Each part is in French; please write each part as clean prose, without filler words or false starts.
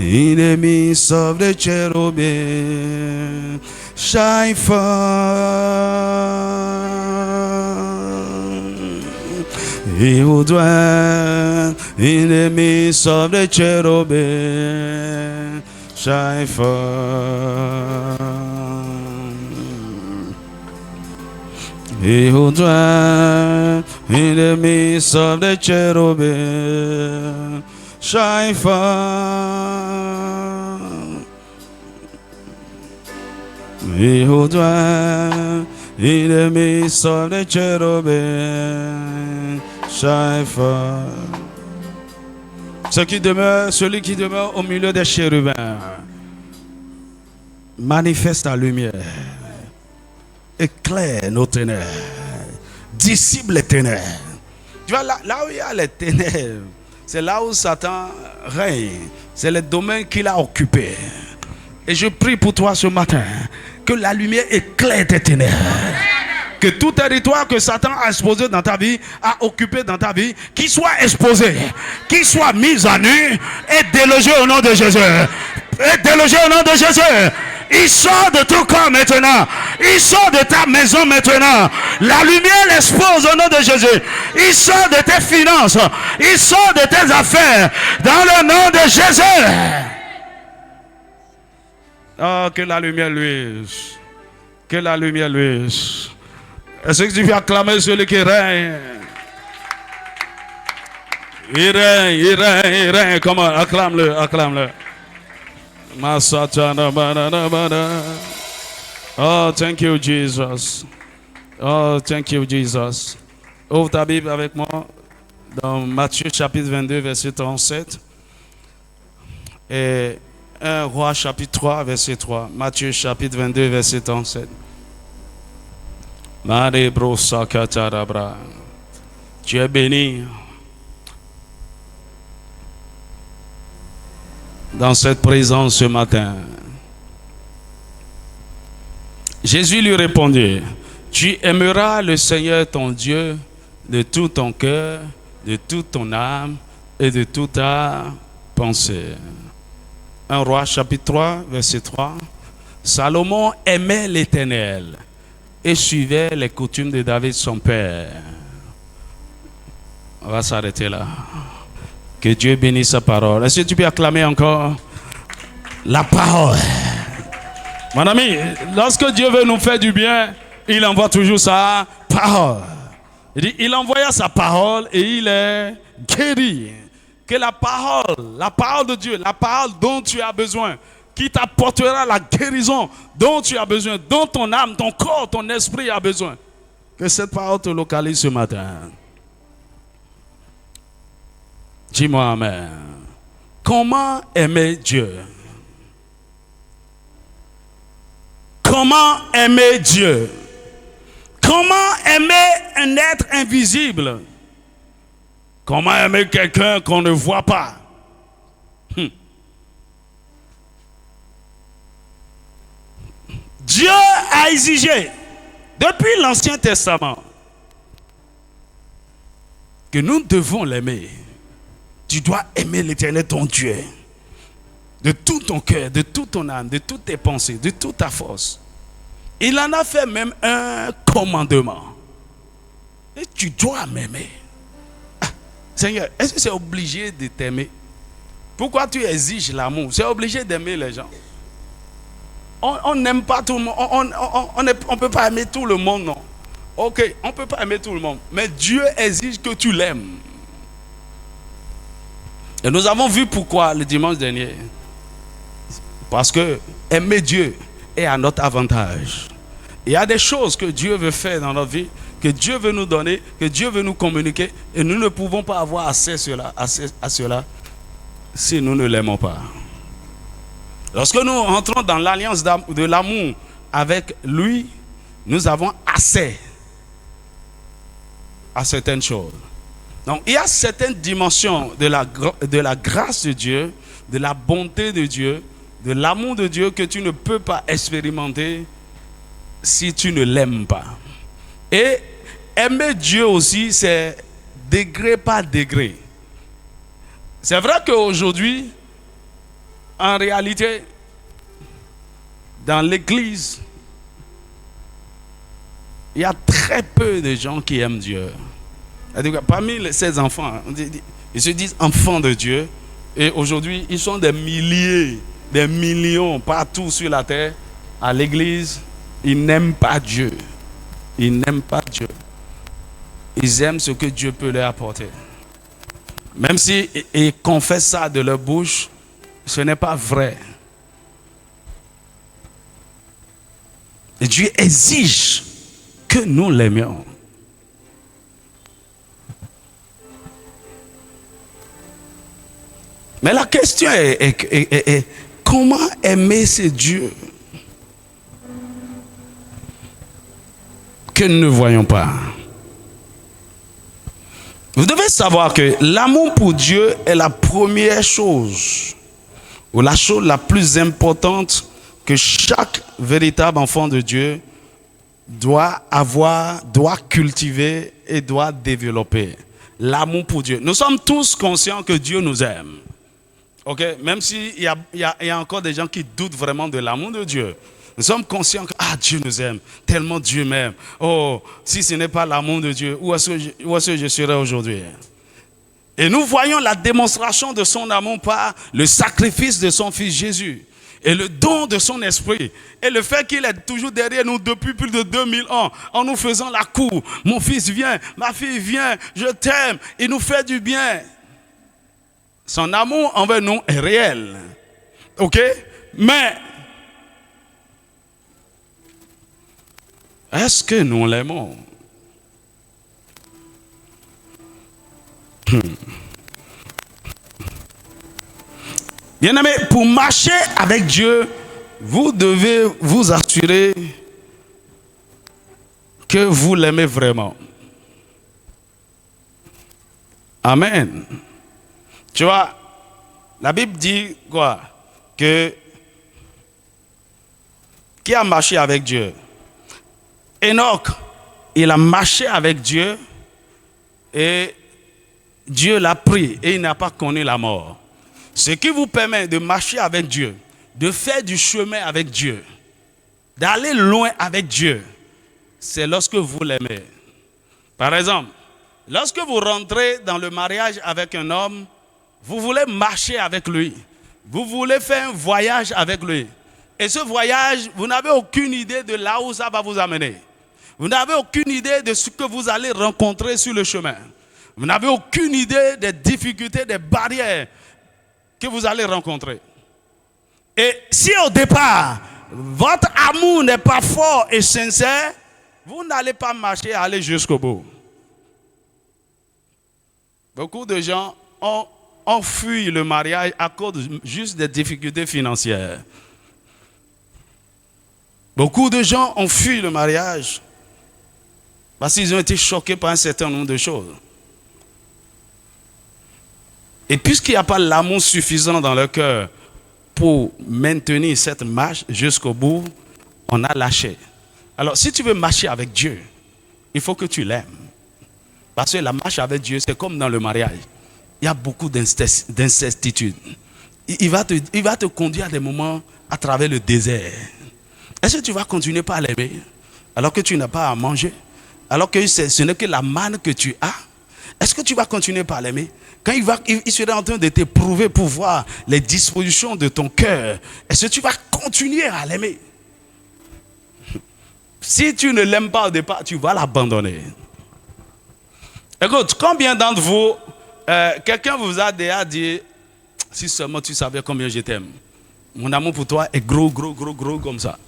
in the midst of the cherubim, shine forth. He who dwells in the midst of the cherubim, shine forth. He who dwells in the midst of the cherubim, shine forth. He who dwells in the midst of the cherubim, shine forth. Celui qui demeure au milieu des chérubins manifeste la lumière, éclaire nos ténèbres, dissipe les ténèbres. Tu vois, là où il y a les ténèbres, c'est là où Satan règne. C'est le domaine qu'il a occupé. Et je prie pour toi ce matin, que la lumière éclaire tes ténèbres. Que tout territoire que Satan a exposé dans ta vie, a occupé dans ta vie, qu'il soit exposé, qu'il soit mis à nu et délogé au nom de Jésus. Et délogé au nom de Jésus. Il sort de ton corps maintenant. Il sort de ta maison maintenant. La lumière l'expose au nom de Jésus. Il sort de tes finances. Il sort de tes affaires. Dans le nom de Jésus. Oh, que la lumière luise. Que la lumière luise. Est-ce que tu peux acclamer celui qui règne? Il règne, il règne, il règne. Comment? Acclame-le, acclame-le. Oh, thank you, Jesus. Oh, thank you, Jesus. Ouvre ta Bible avec moi dans Matthieu chapitre 22, verset 37. Et 1 Roi chapitre 3, verset 3. Matthieu chapitre 22, verset 37. Tu es béni dans cette présence ce matin. Jésus lui répondit, tu aimeras le Seigneur ton Dieu de tout ton cœur, de toute ton âme et de toute ta pensée. 1 Roi chapitre 3, verset 3. Salomon aimait l'Éternel et suivait les coutumes de David son père. On va s'arrêter là. Que Dieu bénisse sa parole. Est-ce que tu peux acclamer encore la parole? Mon ami, lorsque Dieu veut nous faire du bien, il envoie toujours sa parole. Il envoya sa parole et il est guéri. Que la parole de Dieu, la parole dont tu as besoin, qui t'apportera la guérison dont tu as besoin, dont ton âme, ton corps, ton esprit a besoin. Que cette parole te localise ce matin. Dis-moi amen. Comment aimer Dieu? Comment aimer Dieu? Comment aimer un être invisible? Comment aimer quelqu'un qu'on ne voit pas? Dieu a exigé, depuis l'Ancien Testament, que nous devons l'aimer. Tu dois aimer l'Éternel ton Dieu de tout ton cœur, de toute ton âme, de toutes tes pensées, de toute ta force. Il en a fait même un commandement. Et tu dois m'aimer. Ah, Seigneur, est-ce que c'est obligé de t'aimer? Pourquoi tu exiges l'amour? C'est obligé d'aimer les gens. On n'aime pas tout le monde. On ne peut pas aimer tout le monde, non. Ok, on ne peut pas aimer tout le monde. Mais Dieu exige que tu l'aimes. Et nous avons vu pourquoi le dimanche dernier. Parce que aimer Dieu est à notre avantage. Il y a des choses que Dieu veut faire dans notre vie, que Dieu veut nous donner, que Dieu veut nous communiquer, et nous ne pouvons pas avoir accès à cela si nous ne l'aimons pas. Lorsque nous entrons dans l'alliance de l'amour avec lui, nous avons accès à certaines choses. Donc il y a certaines dimensions de la grâce de Dieu, de la bonté de Dieu, de l'amour de Dieu que tu ne peux pas expérimenter si tu ne l'aimes pas. Et aimer Dieu aussi, c'est degré par degré. C'est vrai qu'aujourd'hui, en réalité, dans l'église, il y a très peu de gens qui aiment Dieu. Parmi ces enfants, ils se disent enfants de Dieu. Et aujourd'hui, ils sont des milliers, des millions partout sur la terre. À l'église, ils n'aiment pas Dieu. Ils n'aiment pas Dieu. Ils aiment ce que Dieu peut leur apporter. Même si ils confessent ça de leur bouche, ce n'est pas vrai. Et Dieu exige que nous l'aimions. Mais la question est comment aimer ce Dieu que nous ne voyons pas? Vous devez savoir que l'amour pour Dieu est la première chose, ou la chose la plus importante que chaque véritable enfant de Dieu doit avoir, doit cultiver et doit développer. L'amour pour Dieu. Nous sommes tous conscients que Dieu nous aime. Okay? Même s'il y a encore des gens qui doutent vraiment de l'amour de Dieu. Nous sommes conscients que Dieu nous aime, tellement Dieu m'aime. Oh, si ce n'est pas l'amour de Dieu, où est-ce que je serais aujourd'hui? Et nous voyons la démonstration de son amour par le sacrifice de son fils Jésus et le don de son esprit et le fait qu'il est toujours derrière nous depuis plus de 2000 ans en nous faisant la cour. Mon fils vient, ma fille vient, je t'aime, il nous fait du bien. Son amour envers nous est réel. Ok? Mais est-ce que nous l'aimons? Bien-aimé, pour marcher avec Dieu, vous devez vous assurer que vous l'aimez vraiment. Amen. Tu vois, la Bible dit quoi? Que qui a marché avec Dieu? Enoch, il a marché avec Dieu et Dieu l'a pris et il n'a pas connu la mort. Ce qui vous permet de marcher avec Dieu, de faire du chemin avec Dieu, d'aller loin avec Dieu, c'est lorsque vous l'aimez. Par exemple, lorsque vous rentrez dans le mariage avec un homme, vous voulez marcher avec lui. Vous voulez faire un voyage avec lui. Et ce voyage, vous n'avez aucune idée de là où ça va vous amener. Vous n'avez aucune idée de ce que vous allez rencontrer sur le chemin. Vous n'avez aucune idée des difficultés, des barrières que vous allez rencontrer. Et si au départ, votre amour n'est pas fort et sincère, vous n'allez pas marcher et aller jusqu'au bout. Beaucoup de gens ont fui le mariage à cause juste des difficultés financières. Beaucoup de gens ont fui le mariage parce qu'ils ont été choqués par un certain nombre de choses. Et puisqu'il n'y a pas l'amour suffisant dans leur cœur pour maintenir cette marche jusqu'au bout, on a lâché. Alors, si tu veux marcher avec Dieu, il faut que tu l'aimes. Parce que la marche avec Dieu, c'est comme dans le mariage. Il y a beaucoup d'incertitudes. Il va te conduire à des moments à travers le désert. Est-ce que tu vas continuer par l'aimer alors que tu n'as pas à manger? Alors que ce n'est que la manne que tu as? Est-ce que tu vas continuer par l'aimer? Quand il sera en train de t'éprouver pour voir les dispositions de ton cœur, est-ce que tu vas continuer à l'aimer? Si tu ne l'aimes pas au départ, tu vas l'abandonner. Écoute, combien d'entre vous, quelqu'un vous a déjà dit, si seulement tu savais combien je t'aime. Mon amour pour toi est gros comme ça.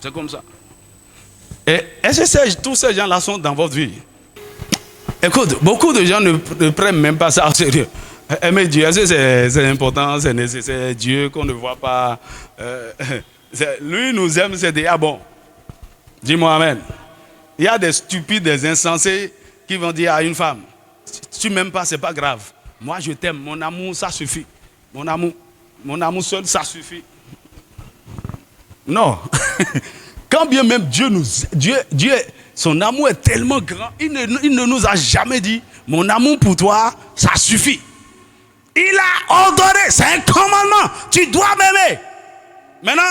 C'est comme ça. Et est-ce que tous ces gens-là sont dans votre vie? Écoute, beaucoup de gens ne prennent même pas ça au sérieux. Aimer Dieu, est-ce que c'est important, c'est nécessaire? Dieu qu'on ne voit pas. Lui nous aime, c'est déjà bon. Dis-moi amen. Il y a des stupides, des insensés qui vont dire à une femme, si tu ne m'aimes pas, ce n'est pas grave. Moi, je t'aime. Mon amour, ça suffit. Mon amour seul, ça suffit. Non. Quand bien même Dieu, son amour est tellement grand, il ne nous a jamais dit, mon amour pour toi, ça suffit. Il a ordonné, c'est un commandement. Tu dois m'aimer. Maintenant,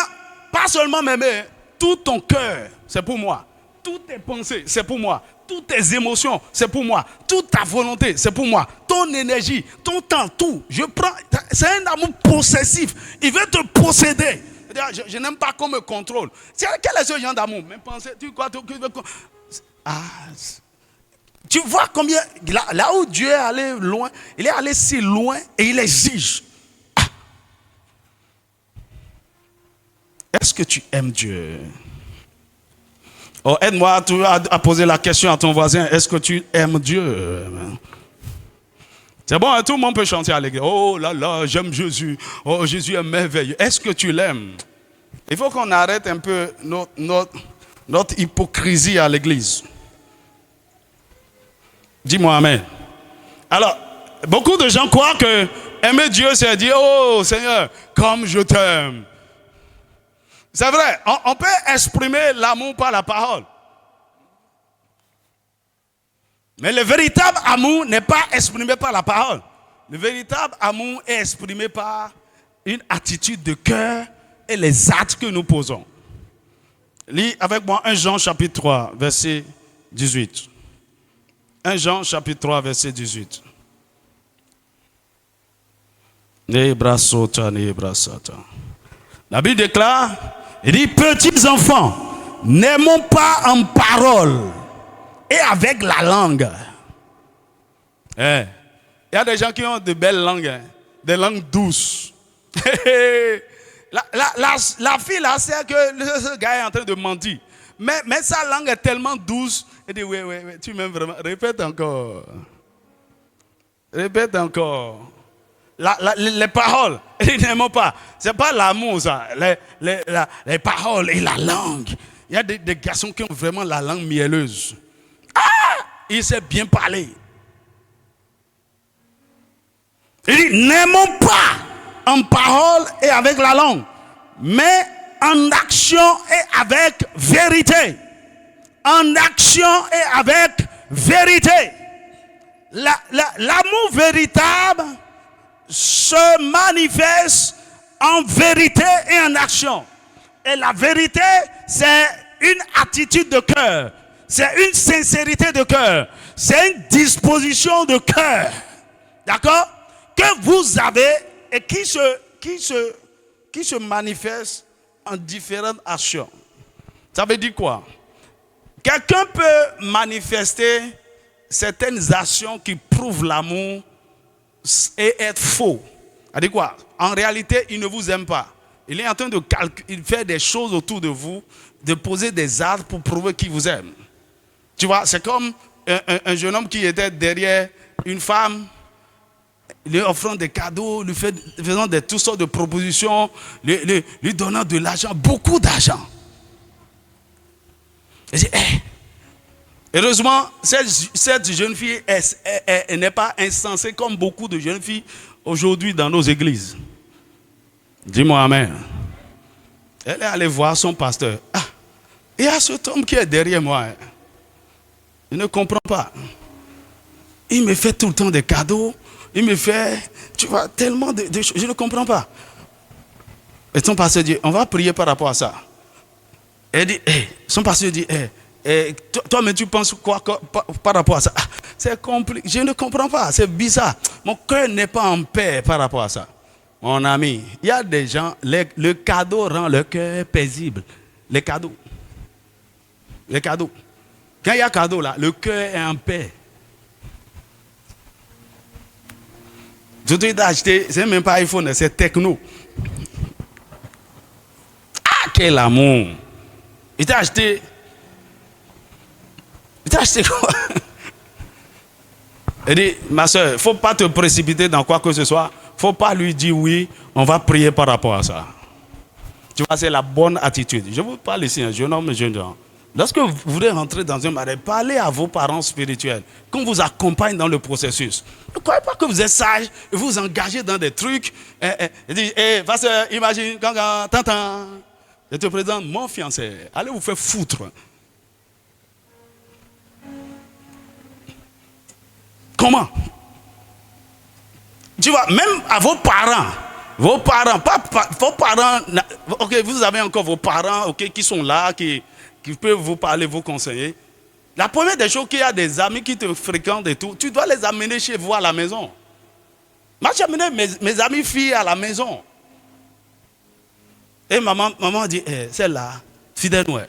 pas seulement m'aimer, tout ton cœur, c'est pour moi. Toutes tes pensées, c'est pour moi. Toutes tes émotions, c'est pour moi. Toute ta volonté, c'est pour moi. Ton énergie, ton temps, tout. Je prends. C'est un amour possessif. Il veut te posséder. Je n'aime pas qu'on me contrôle. Quel est ce genre d'amour? Mes pensées, tu crois que tu vois combien. Là où Dieu est allé loin, il est allé si loin et il exige. Est-ce que tu aimes Dieu? Oh, aide-moi à poser la question à ton voisin. Est-ce que tu aimes Dieu? C'est bon, tout le monde peut chanter à l'église. Oh là là, j'aime Jésus. Oh, Jésus est merveilleux. Est-ce que tu l'aimes? Il faut qu'on arrête un peu notre hypocrisie à l'église. Dis-moi amen. Alors, beaucoup de gens croient que aimer Dieu, c'est dire, oh Seigneur, comme je t'aime. C'est vrai, on peut exprimer l'amour par la parole. Mais le véritable amour n'est pas exprimé par la parole. Le véritable amour est exprimé par une attitude de cœur et les actes que nous posons. Lis avec moi 1 Jean chapitre 3, verset 18. 1 Jean chapitre 3, verset 18. La Bible déclare, il dit, petits enfants, n'aimons pas en parole et avec la langue. Il y a des gens qui ont de belles langues, des langues douces. La fille là, c'est que ce gars est en train de mentir. Mais sa langue est tellement douce. Elle dit, oui, tu m'aimes vraiment. Répète encore. Répète encore. Les paroles, ils n'aiment pas. Ce n'est pas l'amour, ça. Les paroles et la langue. Il y a des garçons qui ont vraiment la langue mielleuse. Il sait bien parler. Il dit, n'aimons pas en parole et avec la langue, mais en action et avec vérité. En action et avec vérité. L'amour véritable se manifeste en vérité et en action. Et la vérité, c'est une attitude de cœur. C'est une sincérité de cœur. C'est une disposition de cœur. D'accord? Que vous avez et qui se manifeste en différentes actions. Ça veut dire quoi? Quelqu'un peut manifester certaines actions qui prouvent l'amour et être faux. C'est-à-dire quoi? En réalité, il ne vous aime pas. Il est en train de faire des choses autour de vous, de poser des actes pour prouver qu'il vous aime. Tu vois, c'est comme un jeune homme qui était derrière une femme, lui offrant des cadeaux, lui faisant toutes sortes de propositions, lui donnant de l'argent, beaucoup d'argent. Et dit, heureusement, cette jeune fille elle n'est pas insensée comme beaucoup de jeunes filles aujourd'hui dans nos églises. Dis-moi amen. Elle est allée voir son pasteur. Il y a cet homme qui est derrière moi. Il ne comprend pas. Il me fait tout le temps des cadeaux. Il me fait, tu vois, tellement de choses. Je ne comprends pas. Et son pasteur dit, on va prier par rapport à ça. Elle dit, son pasteur dit, toi, mais tu penses quoi par rapport à ça? C'est compliqué. Je ne comprends pas. C'est bizarre. Mon cœur n'est pas en paix par rapport à ça. Mon ami, il y a des gens, le cadeau rend le cœur paisible. Les cadeaux. Les cadeaux. Quand il y a cadeau là, le cœur est en paix. Je t'ai acheté, c'est même pas iPhone, c'est Techno. Quel amour! Il t'a acheté. Il t'a acheté quoi? Il dit, ma soeur, il ne faut pas te précipiter dans quoi que ce soit. Il ne faut pas lui dire oui, on va prier par rapport à ça. Tu vois, c'est la bonne attitude. Je vous parle ici, un jeune homme, un jeune homme. Lorsque vous voulez rentrer dans un mariage, parlez à vos parents spirituels, qu'on vous accompagne dans le processus. Ne croyez pas que vous êtes sage et vous engagez dans des trucs. Pasteur, imagine, t'entends, je te présente mon fiancé. Allez vous faire foutre. Comment? Tu vois, même à vos parents, vos parents, ok, vous avez encore vos parents, ok, qui sont là, qui peuvent vous parler, vous conseiller. La première des choses, qu'il y a des amis qui te fréquentent et tout, tu dois les amener chez vous à la maison. Moi, j'ai amené mes amis filles à la maison. Et maman dit, celle-là, fidèle, ouais.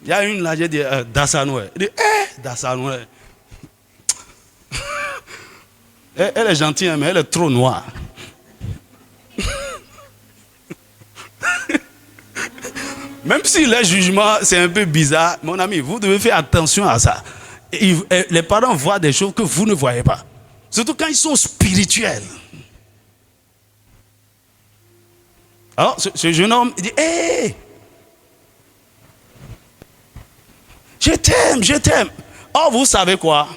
Il y a une là, j'ai dit, Dassanoué. Elle dit, Dassanoué. Elle est gentille, mais elle est trop noire. Même si le jugement, c'est un peu bizarre, mon ami, vous devez faire attention à ça. Les parents voient des choses que vous ne voyez pas. Surtout quand ils sont spirituels. Alors, ce jeune homme, il dit, je t'aime, je t'aime. Or, vous savez quoi?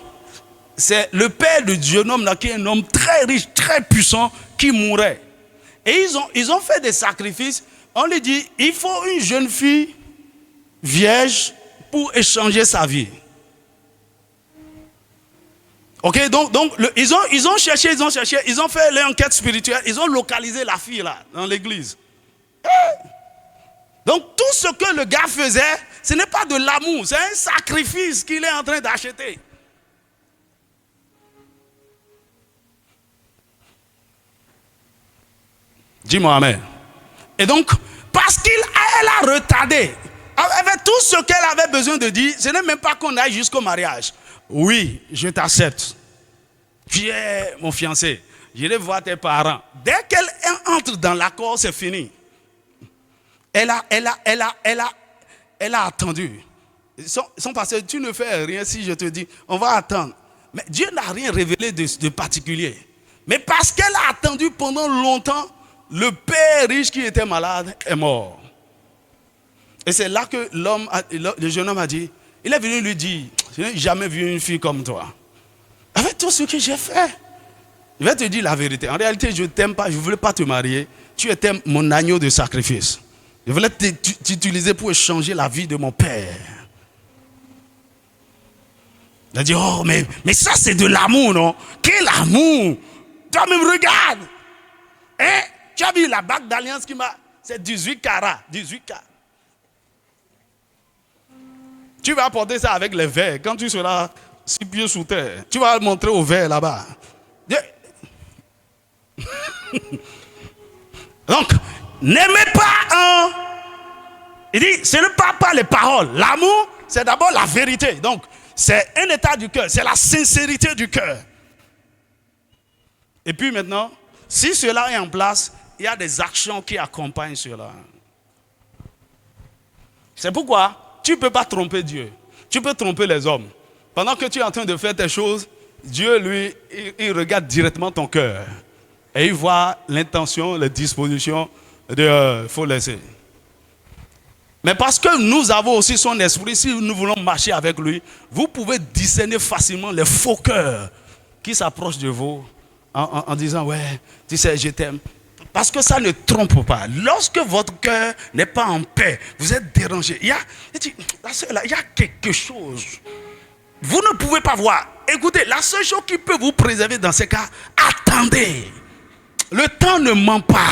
C'est le père du jeune homme là, qui est un homme très riche, très puissant, qui mourait. Et ils ont fait des sacrifices. On lui dit, il faut une jeune fille vierge pour échanger sa vie. Ok, donc ils ont cherché, ils ont fait l'enquête spirituelle, ils ont localisé la fille là, dans l'église. Donc tout ce que le gars faisait, ce n'est pas de l'amour, c'est un sacrifice qu'il est en train d'acheter. Dis-moi amen. Et donc, parce qu'elle a retardé, avec tout ce qu'elle avait besoin de dire, ce n'est même pas qu'on aille jusqu'au mariage. Oui, je t'accepte. Tu es mon fiancé. J'irai voir tes parents. Dès qu'elle entre dans l'accord, c'est fini. Elle a attendu. Son pasteur, tu ne fais rien si je te dis, on va attendre. Mais Dieu n'a rien révélé de particulier. Mais parce qu'elle a attendu pendant longtemps, le père riche qui était malade est mort. Et c'est là que le jeune homme a dit, il est venu lui dire, je n'ai jamais vu une fille comme toi. Avec tout ce que j'ai fait, je vais te dire la vérité. En réalité, je ne t'aime pas, je ne voulais pas te marier. Tu étais mon agneau de sacrifice. Je voulais t'utiliser pour échanger la vie de mon père. Il a dit, oh, mais ça c'est de l'amour, non? Quel amour? Toi-même, regarde. Hein? Tu as vu la bague d'alliance qui m'a... C'est 18 carats. 18 carats. Tu vas apporter ça avec les verres. Quand tu seras 6 pieds sous terre, tu vas le montrer au verre là-bas. Donc, n'aimez pas il dit, ce n'est pas les paroles. L'amour, c'est d'abord la vérité. Donc, c'est un état du cœur. C'est la sincérité du cœur. Et puis maintenant, si cela est en place, il y a des actions qui accompagnent cela. C'est pourquoi tu ne peux pas tromper Dieu. Tu peux tromper les hommes. Pendant que tu es en train de faire tes choses, Dieu, lui, il regarde directement ton cœur. Et il voit l'intention, les dispositions de faut laisser. Mais parce que nous avons aussi son esprit, si nous voulons marcher avec lui, vous pouvez discerner facilement les faux cœurs qui s'approchent de vous en disant, ouais, tu sais, je t'aime. Parce que ça ne trompe pas. Lorsque votre cœur n'est pas en paix, vous êtes dérangé. Il y a quelque chose. Vous ne pouvez pas voir. Écoutez, la seule chose qui peut vous préserver dans ces cas, attendez. Le temps ne ment pas.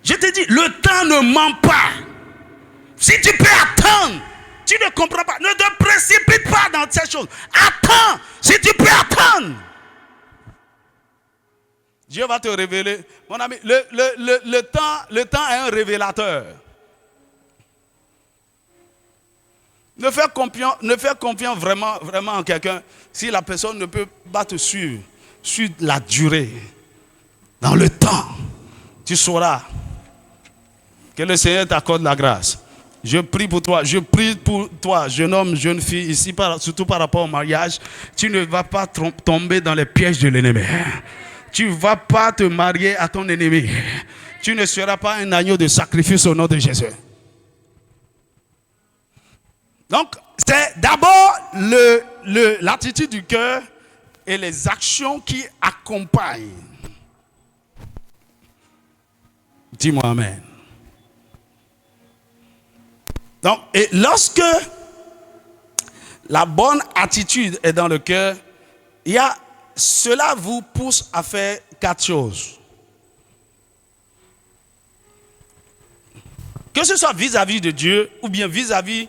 Je te dis, le temps ne ment pas. Si tu peux attendre, tu ne comprends pas. Ne te précipite pas dans ces choses. Attends, si tu peux attendre. Dieu va te révéler. Mon ami, le temps est un révélateur. Ne faire confiance vraiment en quelqu'un si la personne ne peut pas te suivre sur la durée. Dans le temps, tu sauras que le Seigneur t'accorde la grâce. Je prie pour toi, jeune homme, jeune fille, ici, surtout par rapport au mariage. Tu ne vas pas tomber dans les pièges de l'ennemi. Tu ne vas pas te marier à ton ennemi. Tu ne seras pas un agneau de sacrifice au nom de Jésus. Donc, c'est d'abord l'attitude du cœur et les actions qui accompagnent. Dis-moi amen. Donc, et lorsque la bonne attitude est dans le cœur, il y a cela vous pousse à faire 4 choses. Que ce soit vis-à-vis de Dieu ou bien vis-à-vis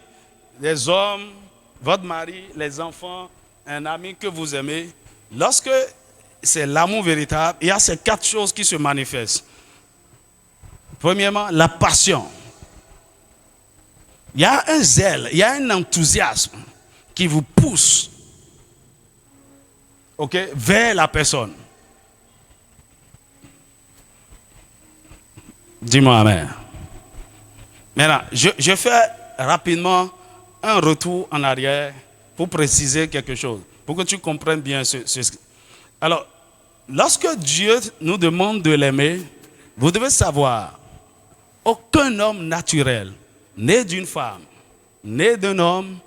des hommes, votre mari, les enfants, un ami que vous aimez. Lorsque c'est l'amour véritable, il y a ces 4 choses qui se manifestent. Premièrement, la passion. Il y a un zèle, il y a un enthousiasme qui vous pousse, vers la personne. Dis-moi amen. Maintenant, je fais rapidement un retour en arrière pour préciser quelque chose, pour que tu comprennes bien ce. Alors, lorsque Dieu nous demande de l'aimer, vous devez savoir, aucun homme naturel, né d'une femme, né d'un homme,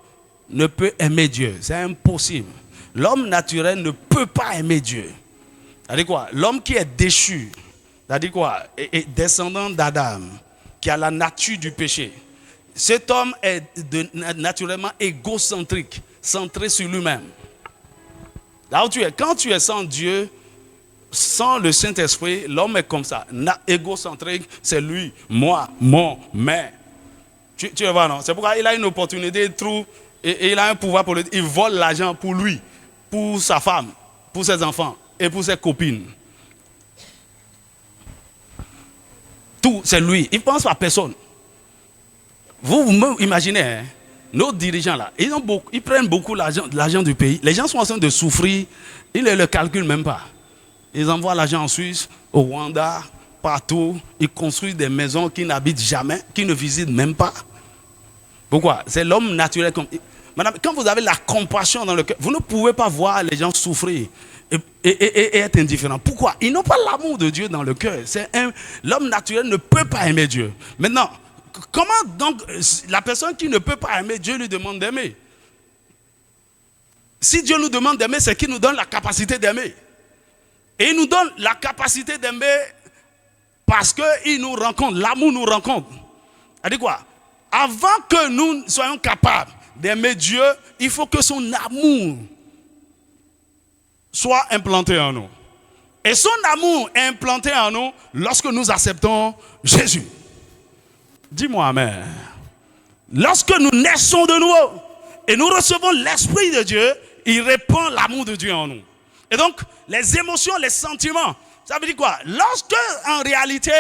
ne peut aimer Dieu. C'est impossible. L'homme naturel ne peut pas aimer Dieu. C'est-à-dire quoi? L'homme qui est déchu, c'est-à-dire quoi? Et descendant d'Adam, qui a la nature du péché. Cet homme est naturellement égocentrique, centré sur lui-même. Là où tu es, quand tu es sans Dieu, sans le Saint-Esprit, l'homme est comme ça, égocentrique, c'est lui, moi, mon, mais. Tu le vois, non? C'est pourquoi il a une opportunité, il trouve, et il a un pouvoir pour il vole l'argent pour lui, pour sa femme, pour ses enfants et pour ses copines. Tout, c'est lui. Il ne pense à personne. Vous imaginez, hein, nos dirigeants là, ils prennent beaucoup l'argent du pays. Les gens sont en train de souffrir, ils ne le calculent même pas. Ils envoient l'argent en Suisse, au Rwanda, partout. Ils construisent des maisons qu'ils n'habitent jamais, qu'ils ne visitent même pas. Pourquoi? C'est l'homme naturel. Madame, quand vous avez la compassion dans le cœur, vous ne pouvez pas voir les gens souffrir et être indifférent. Pourquoi? Ils n'ont pas l'amour de Dieu dans le cœur. L'homme naturel ne peut pas aimer Dieu. Maintenant, comment donc la personne qui ne peut pas aimer Dieu lui demande d'aimer? Si Dieu nous demande d'aimer, c'est qu'il nous donne la capacité d'aimer. Et il nous donne la capacité d'aimer parce qu'il nous rencontre, l'amour nous rencontre. C'est-à-dire quoi? Avant que nous soyons capables d'aimer Dieu, il faut que son amour soit implanté en nous. Et son amour est implanté en nous lorsque nous acceptons Jésus. Dis-moi amen. Lorsque nous naissons de nouveau et nous recevons l'Esprit de Dieu, il répand l'amour de Dieu en nous. Et donc, les émotions, les sentiments, ça veut dire quoi? Lorsque, en réalité,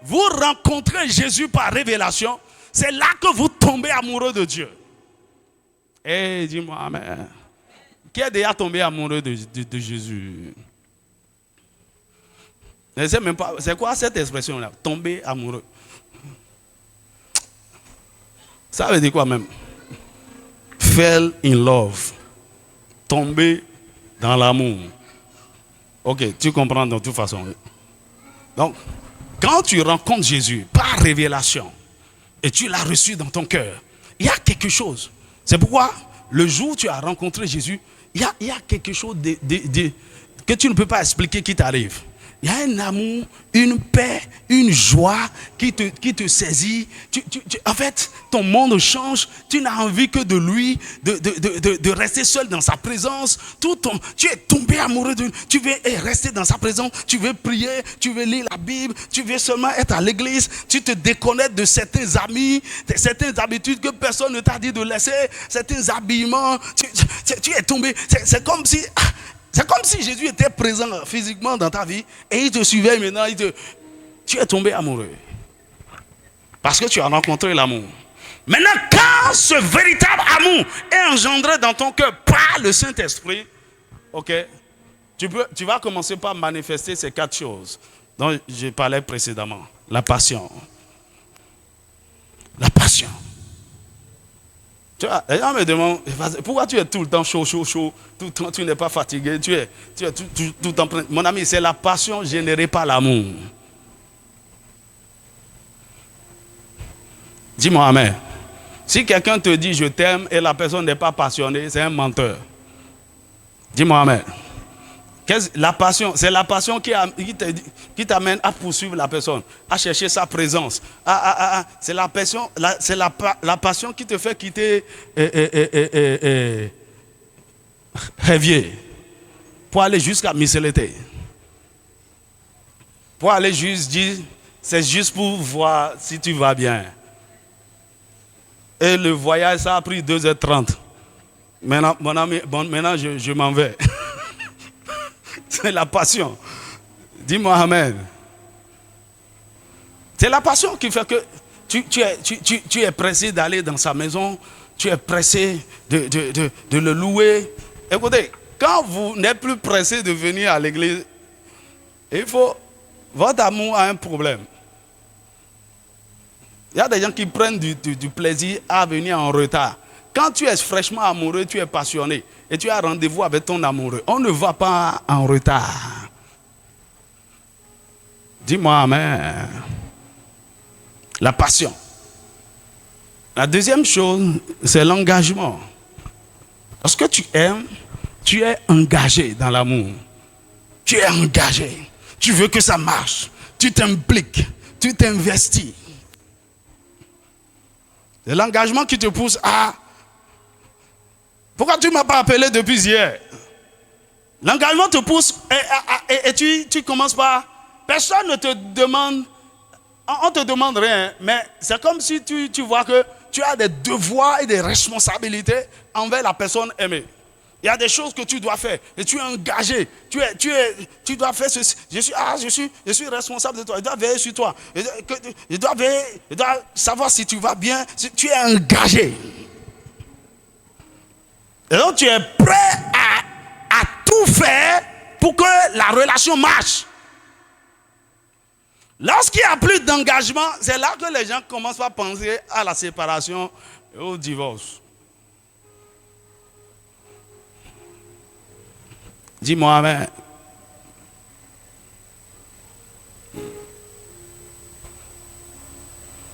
vous rencontrez Jésus par révélation, c'est là que vous tombez amoureux de Dieu. Eh, dis-moi amen. Qui est déjà tombé amoureux de Jésus? Je ne sais même pas, c'est quoi cette expression-là? Tomber amoureux. Ça veut dire quoi même? Fell in love. Tomber dans l'amour. Ok, tu comprends de toute façon. Donc, quand tu rencontres Jésus par révélation et tu l'as reçu dans ton cœur, il y a quelque chose. C'est pourquoi le jour où tu as rencontré Jésus, il y a quelque chose que tu ne peux pas expliquer qui t'arrive. Il y a un amour, une paix, une joie qui te saisit. En fait, ton monde change. Tu n'as envie que de lui, de rester seul dans sa présence. Tu es tombé amoureux de lui. Tu veux rester dans sa présence. Tu veux prier. Tu veux lire la Bible. Tu veux seulement être à l'église. Tu te déconnectes de certains amis, de certaines habitudes que personne ne t'a dit de laisser. Certains habillements. Tu es tombé. C'est comme si... C'est comme si Jésus était présent physiquement dans ta vie et il te suivait maintenant. Tu es tombé amoureux. Parce que tu as rencontré l'amour. Maintenant, quand ce véritable amour est engendré dans ton cœur par le Saint-Esprit, tu vas commencer par manifester ces 4 choses dont je parlais précédemment. La passion. La passion. Tu vois, les gens me demandent, pourquoi tu es tout le temps chaud, tout le temps, tu n'es pas fatigué, tu es tout le temps prêt. Mon ami, c'est la passion générée par l'amour. Dis-moi amen. Si quelqu'un te dit je t'aime et la personne n'est pas passionnée, c'est un menteur. Dis-moi amen. La passion, c'est la passion qui t'amène à poursuivre la personne, à chercher sa présence. C'est la passion, la passion qui te fait quitter rêvier. pour aller jusqu'à Missélété. Pour aller juste dire, c'est juste pour voir si tu vas bien. Et le voyage, ça a pris 2h30. Maintenant, mon ami, maintenant je m'en vais. C'est la passion. Dis-moi amen. C'est la passion qui fait que tu es pressé d'aller dans sa maison, tu es pressé de le louer. Écoutez, quand vous n'êtes plus pressé de venir à l'église, votre amour a un problème. Il y a des gens qui prennent du plaisir à venir en retard. Quand tu es fraîchement amoureux, tu es passionné et tu as rendez-vous avec ton amoureux, on ne va pas en retard. Dis-moi amen. La passion. La deuxième chose, c'est l'engagement. Lorsque tu aimes, tu es engagé dans l'amour. Tu es engagé. Tu veux que ça marche. Tu t'impliques. Tu t'investis. C'est l'engagement qui te pousse à... Pourquoi tu ne m'as pas appelé depuis hier? L'engagement te pousse et tu commences par... Personne ne te demande... On ne te demande rien, mais c'est comme si tu vois que tu as des devoirs et des responsabilités envers la personne aimée. Il y a des choses que tu dois faire et tu es engagé. Tu dois faire ceci. Je suis responsable de toi. Je dois veiller sur toi. Je dois savoir si tu vas bien. Si tu es engagé. Et donc tu es prêt à tout faire pour que la relation marche. Lorsqu'il n'y a plus d'engagement, c'est là que les gens commencent à penser à la séparation et au divorce. Dis-moi amen.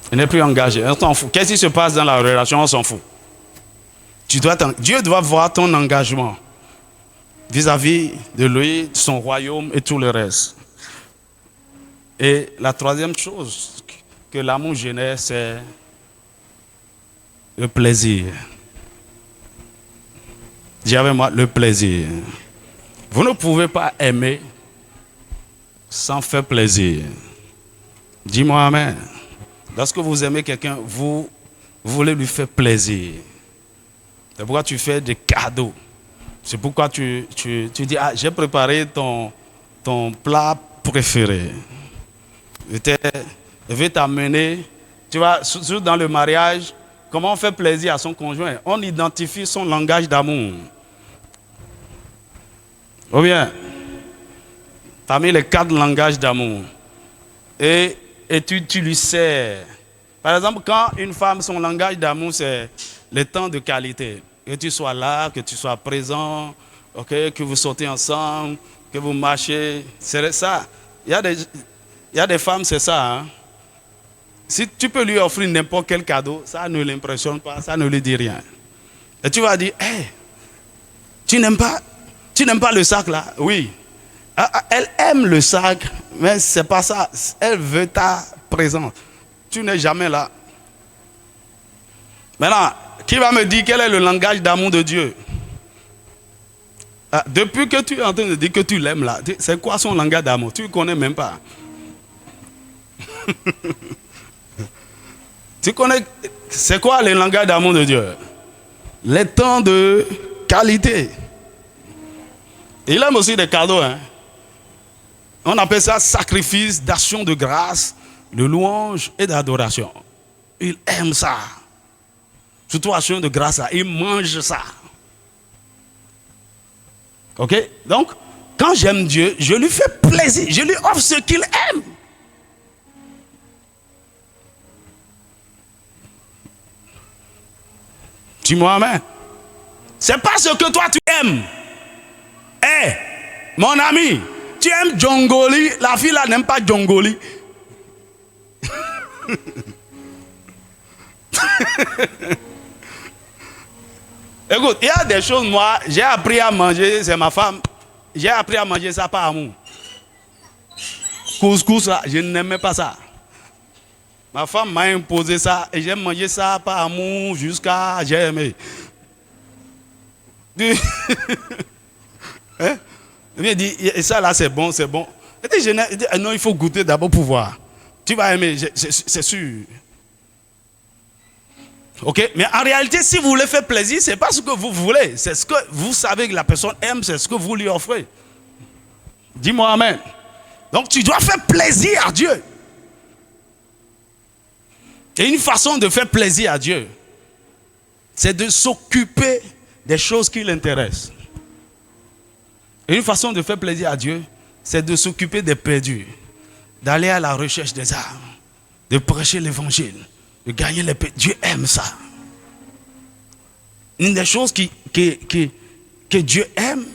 Il n'est plus engagé. On s'en fout. Qu'est-ce qui se passe dans la relation? On s'en fout. Dieu doit voir ton engagement vis-à-vis de lui, de son royaume et tout le reste. Et la troisième chose que l'amour génère, c'est le plaisir. Dis avec moi, le plaisir. Vous ne pouvez pas aimer sans faire plaisir. Dis-moi amen. Lorsque vous aimez quelqu'un, vous voulez lui faire plaisir. C'est pourquoi tu fais des cadeaux. C'est pourquoi tu dis, ah, j'ai préparé ton plat préféré. Je vais t'amener, tu vois, surtout dans le mariage, comment on fait plaisir à son conjoint. On identifie son langage d'amour. Ou bien, parmi les 4 langages d'amour. Et tu lui sers. Par exemple, quand une femme, son langage d'amour, c'est le temps de qualité. Que tu sois là, que tu sois présent, okay, que vous sortez ensemble, que vous marchez. C'est ça. Il y a des femmes, c'est ça. Hein? Si tu peux lui offrir n'importe quel cadeau, ça ne l'impressionne pas, ça ne lui dit rien. Et tu vas dire, hey, tu n'aimes pas le sac là? Oui. Elle aime le sac, mais ce n'est pas ça. Elle veut ta présence. Tu n'es jamais là. Maintenant, qui va me dire quel est le langage d'amour de Dieu? Depuis que tu es en train de dire que tu l'aimes là, c'est quoi son langage d'amour? Tu ne connais même pas. Tu connais, c'est quoi le langage d'amour de Dieu? Les temps de qualité. Il aime aussi des cadeaux. Hein? On appelle ça sacrifice d'action de grâce, de louange et d'adoration. Il aime ça. Surtout action de grâce, il mange ça. Ok? Donc, quand j'aime Dieu, je lui fais plaisir. Je lui offre ce qu'il aime. Dis-moi amen. C'est pas ce que toi tu aimes. Eh, mon ami, tu aimes Djongoli, la fille là n'aime pas Djongoli. Écoute, il y a des choses, moi, j'ai appris à manger, c'est ma femme, j'ai appris à manger ça par amour. Couscous, là, je n'aimais pas ça. Ma femme m'a imposé ça et j'ai mangé ça par amour jusqu'à j'ai aimé. Hein? Il dit, et ça là c'est bon, c'est bon. Il dit, non, il faut goûter d'abord pour voir. Tu vas aimer, c'est sûr. Ok, mais en réalité, si vous voulez faire plaisir, c'est pas ce que vous voulez. C'est ce que vous savez que la personne aime, c'est ce que vous lui offrez. Dis-moi amen. Donc tu dois faire plaisir à Dieu. Et une façon de faire plaisir à Dieu, c'est de s'occuper des choses qui l'intéressent. Et une façon de faire plaisir à Dieu, c'est de s'occuper des perdus, d'aller à la recherche des âmes, de prêcher l'évangile, de gagner les perdus. Dieu aime ça. Une des choses que Dieu aime,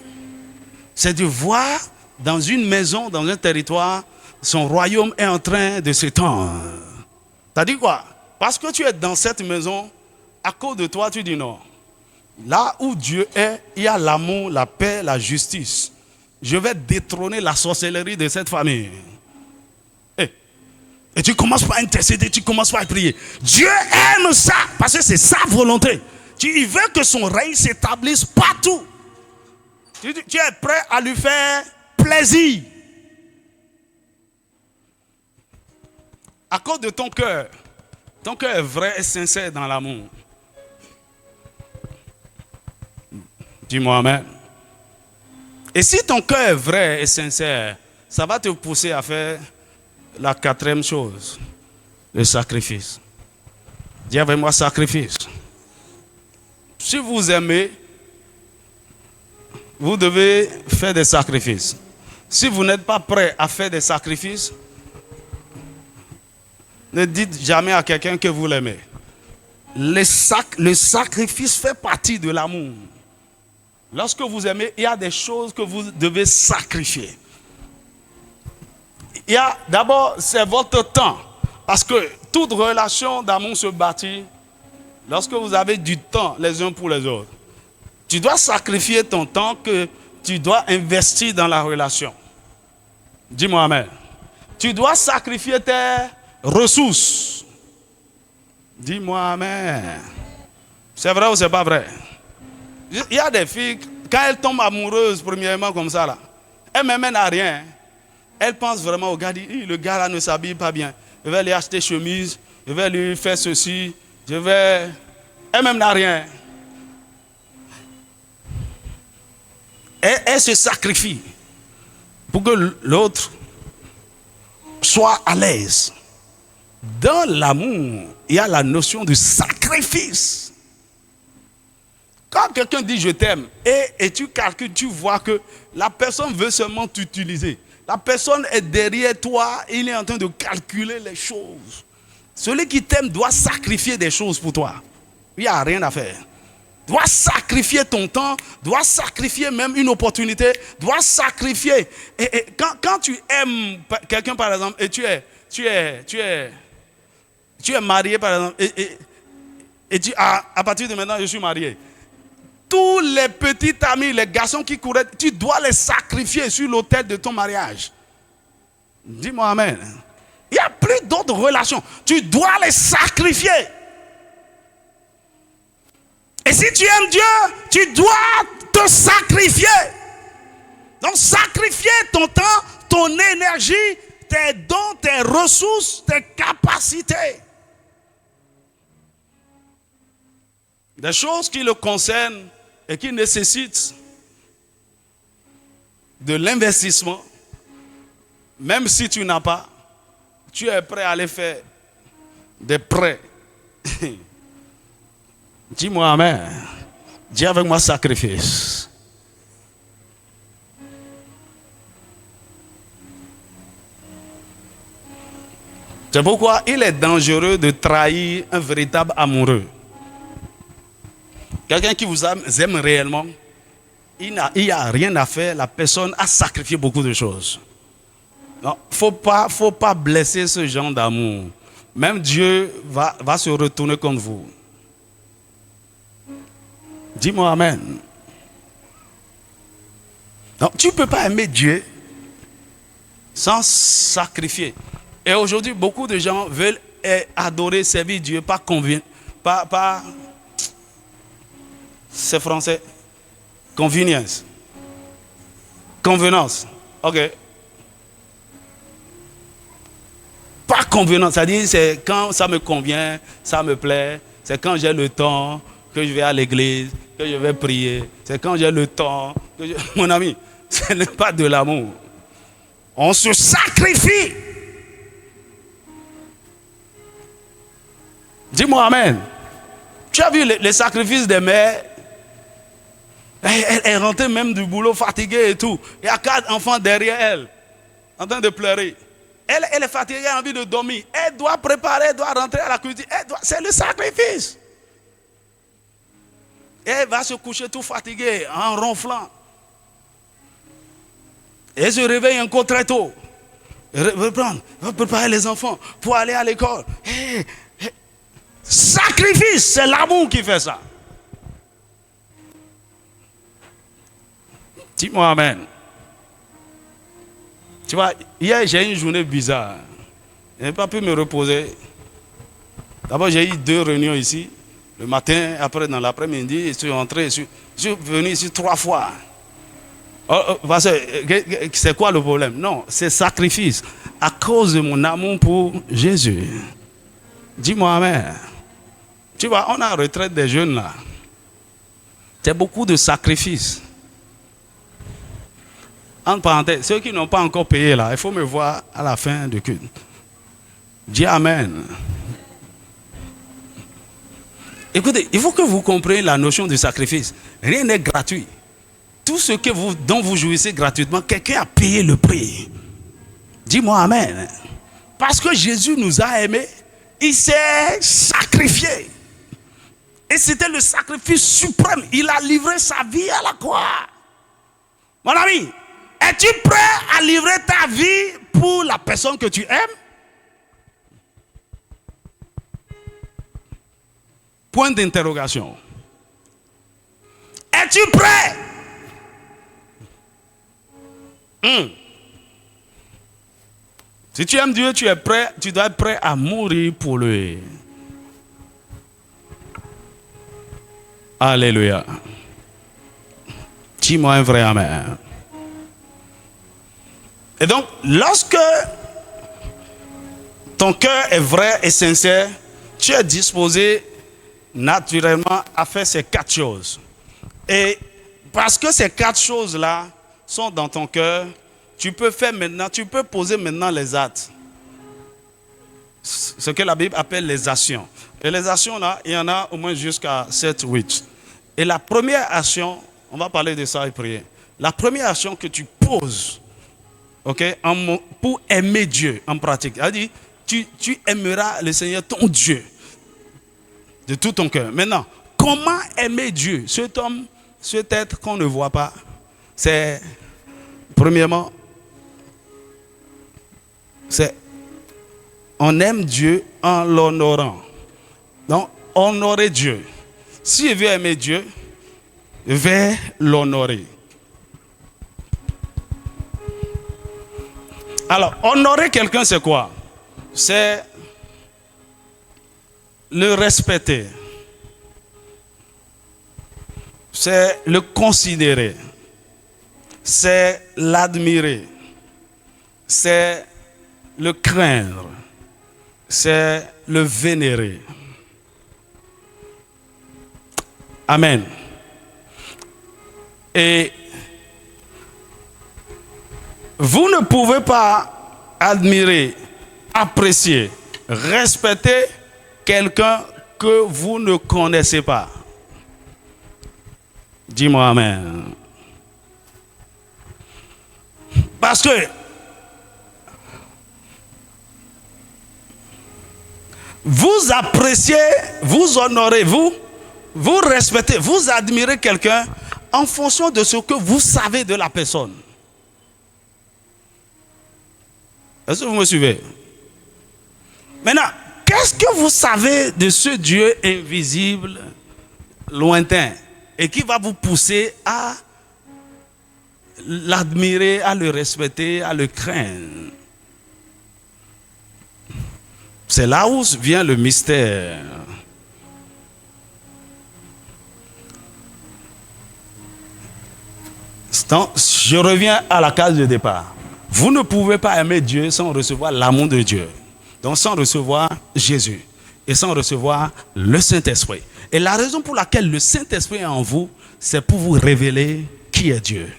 c'est de voir dans une maison, dans un territoire, son royaume est en train de s'étendre. T'as dit quoi? Parce que tu es dans cette maison, à cause de toi, tu dis non. Là où Dieu est, il y a l'amour, la paix, la justice. Je vais détrôner la sorcellerie de cette famille. Et tu commences par intercéder, tu commences par prier. Dieu aime ça, parce que c'est sa volonté. Il veut que son règne s'établisse partout. Tu es prêt à lui faire plaisir. À cause de ton cœur est vrai et sincère dans l'amour. Dis-moi amen. Et si ton cœur est vrai et sincère, ça va te pousser à faire la quatrième chose, le sacrifice. Dis avec moi sacrifice. Si vous aimez, vous devez faire des sacrifices. Si vous n'êtes pas prêt à faire des sacrifices, ne dites jamais à quelqu'un que vous l'aimez. Le sacrifice fait partie de l'amour. Lorsque vous aimez, il y a des choses que vous devez sacrifier. Il y a d'abord, c'est votre temps. Parce que toute relation d'amour se bâtit lorsque vous avez du temps les uns pour les autres. Tu dois sacrifier ton temps que tu dois investir dans la relation. Dis-moi amen. Tu dois sacrifier tes ressources. Dis-moi amen. C'est vrai ou c'est pas vrai? Il y a des filles, quand elles tombent amoureuses, premièrement comme ça, là, elles-mêmes n'ont rien. Elles pensent vraiment au gars, le gars là ne s'habille pas bien. Je vais lui acheter chemise, je vais lui faire ceci, elle-même n'a rien. Elle se sacrifie pour que l'autre soit à l'aise. Dans l'amour, il y a la notion de sacrifice. Quand quelqu'un dit je t'aime et tu calcules, tu vois que la personne veut seulement t'utiliser. La personne est derrière toi, il est en train de calculer les choses. Celui qui t'aime doit sacrifier des choses pour toi. Il n'y a rien à faire. Doit sacrifier ton temps, doit sacrifier même une opportunité, doit sacrifier. Et quand tu aimes quelqu'un par exemple, et tu es marié par exemple, et à partir de maintenant je suis marié. Tous les petits amis, les garçons qui couraient, tu dois les sacrifier sur l'autel de ton mariage. Dis-moi amen. Il n'y a plus d'autres relations. Tu dois les sacrifier. Et si tu aimes Dieu, tu dois te sacrifier. Donc sacrifier ton temps, ton énergie, tes dons, tes ressources, tes capacités. Des choses qui le concernent et qui nécessitent de l'investissement, même si tu n'as pas, tu es prêt à aller faire des prêts. Dis-moi amen. Dis avec moi sacrifice. C'est pourquoi il est dangereux de trahir un véritable amoureux. Quelqu'un qui vous aime réellement, il n'y a rien à faire, la personne a sacrifié beaucoup de choses. Il ne faut pas blesser ce genre d'amour. Même Dieu va se retourner contre vous. Dis-moi amen. Donc, tu ne peux pas aimer Dieu sans sacrifier. Et aujourd'hui, beaucoup de gens veulent adorer, servir Dieu par c'est français, convenience. Convenance. Ok. Pas convenance. C'est-à-dire, c'est quand ça me convient, ça me plaît. C'est quand j'ai le temps que je vais à l'église, que je vais prier. C'est quand j'ai le temps que je... Mon ami, ce n'est pas de l'amour. On se sacrifie. Dis-moi amen. Tu as vu les sacrifices des mères? Elle rentrait même du boulot fatiguée et tout. Il y a 4 enfants derrière elle, en train de pleurer. Elle est fatiguée, elle a envie de dormir. Elle doit préparer, elle doit rentrer à la cuisine. C'est le sacrifice. Elle va se coucher tout fatiguée, en ronflant. Elle se réveille encore très tôt. Reprendre, préparer les enfants pour aller à l'école. Sacrifice, c'est l'amour qui fait ça. Dis-moi amen. Tu vois, hier j'ai eu une journée bizarre. Je n'ai pas pu me reposer. D'abord j'ai eu 2 réunions ici. Le matin, après dans l'après-midi, je suis rentré. Je suis venu ici 3 fois. C'est quoi le problème? Non, c'est sacrifice. À cause de mon amour pour Jésus. Dis-moi amen. Tu vois, on a la retraite des jeunes là. C'est beaucoup de sacrifices. En parenthèse, ceux qui n'ont pas encore payé là, il faut me voir à la fin du culte. Dis amen. Écoutez, il faut que vous compreniez la notion du sacrifice. Rien n'est gratuit. Tout ce dont vous jouissez gratuitement, quelqu'un a payé le prix. Dis-moi amen. Parce que Jésus nous a aimés, il s'est sacrifié. Et c'était le sacrifice suprême. Il a livré sa vie à la croix. Mon ami, es-tu prêt à livrer ta vie pour la personne que tu aimes? Point d'interrogation. Es-tu prêt? Si tu aimes Dieu, tu es prêt, tu dois être prêt à mourir pour lui. Alléluia. Dis-moi un vrai amen. Et donc, lorsque ton cœur est vrai et sincère, tu es disposé naturellement à faire ces 4 choses. Et parce que ces 4 choses-là sont dans ton cœur, tu peux poser maintenant les actes. Ce que la Bible appelle les actions. Et les actions là, il y en a au moins jusqu'à 7 ou 8. Et la première action, on va parler de ça et prier. La première action que tu poses, pour aimer Dieu en pratique, c'est-à-dire, tu aimeras le Seigneur ton Dieu de tout ton cœur. Maintenant, comment aimer Dieu? Cet homme, cet être qu'on ne voit pas, c'est, premièrement, on aime Dieu en l'honorant. Donc, honorer Dieu. Si je veux aimer Dieu, je vais l'honorer. Alors, honorer quelqu'un, c'est quoi? C'est le respecter. C'est le considérer. C'est l'admirer. C'est le craindre. C'est le vénérer. Amen. Et vous ne pouvez pas admirer, apprécier, respecter quelqu'un que vous ne connaissez pas. Dis-moi amen. Parce que vous appréciez, vous honorez, vous respectez, vous admirez quelqu'un en fonction de ce que vous savez de la personne. Est-ce que vous me suivez? Maintenant, qu'est-ce que vous savez de ce Dieu invisible, lointain, et qui va vous pousser à l'admirer, à le respecter, à le craindre? C'est là où vient le mystère. Donc, je reviens à la case de départ. Vous ne pouvez pas aimer Dieu sans recevoir l'amour de Dieu. Donc, sans recevoir Jésus et sans recevoir le Saint-Esprit. Et la raison pour laquelle le Saint-Esprit est en vous, c'est pour vous révéler qui est Dieu.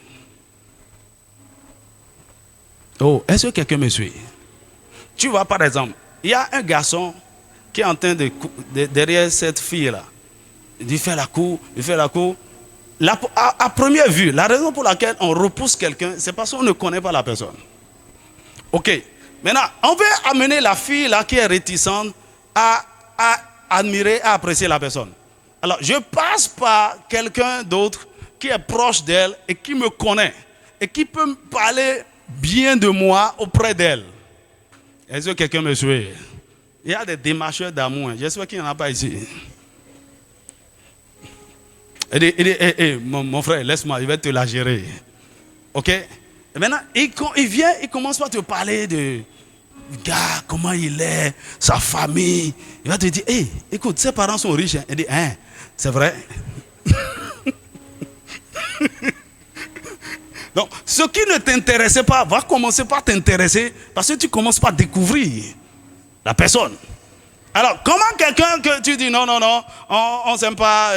Oh, est-ce que quelqu'un me suit? Tu vois, par exemple, il y a un garçon qui est en train derrière cette fille-là. Il fait la cour, il fait la cour. À première vue, la raison pour laquelle on repousse quelqu'un, c'est parce qu'on ne connaît pas la personne. Ok. Maintenant, on veut amener la fille là qui est réticente à admirer, à apprécier la personne. Alors, je passe par quelqu'un d'autre qui est proche d'elle et qui me connaît et qui peut me parler bien de moi auprès d'elle. Est-ce que quelqu'un me suit? Il y a des démarcheurs d'amour. J'espère qu'il n'y en a pas ici. Il dit, mon frère, laisse-moi, je vais te la gérer. Ok? Et maintenant, il vient, il commence par te parler de gars, comment il est, sa famille. Il va te dire, écoute, ses parents sont riches. Il dit, c'est vrai. Donc, ce qui ne t'intéressait pas va commencer par t'intéresser parce que tu commences par découvrir la personne. Alors, comment quelqu'un que tu dis non, on ne s'aime pas,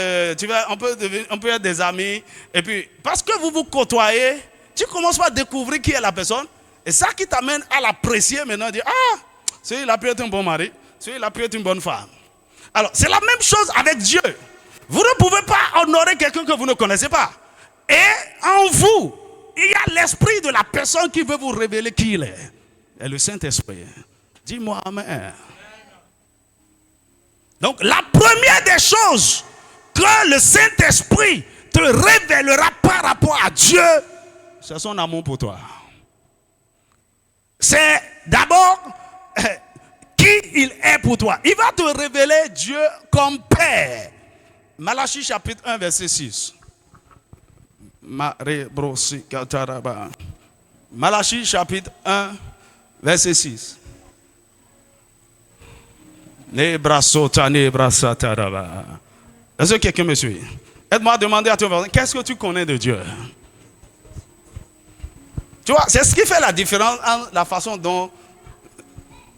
on peut être des amis, et puis, parce que vous vous côtoyez, tu commences par découvrir qui est la personne, et ça qui t'amène à l'apprécier maintenant, dire, celui-là peut être un bon mari, celui-là peut être une bonne femme. Alors, c'est la même chose avec Dieu. Vous ne pouvez pas honorer quelqu'un que vous ne connaissez pas. Et en vous, il y a l'esprit de la personne qui veut vous révéler qui il est. Et le Saint-Esprit. Dis-moi amen. Donc, la première des choses que le Saint-Esprit te révélera par rapport à Dieu, c'est son amour pour toi. C'est d'abord qui il est pour toi. Il va te révéler Dieu comme Père. Malachie chapitre 1, verset 6. Malachie chapitre 1, verset 6. Est-ce que quelqu'un me suit? Aide-moi à demander à ton voisin, qu'est-ce que tu connais de Dieu? Tu vois, c'est ce qui fait la différence entre la façon dont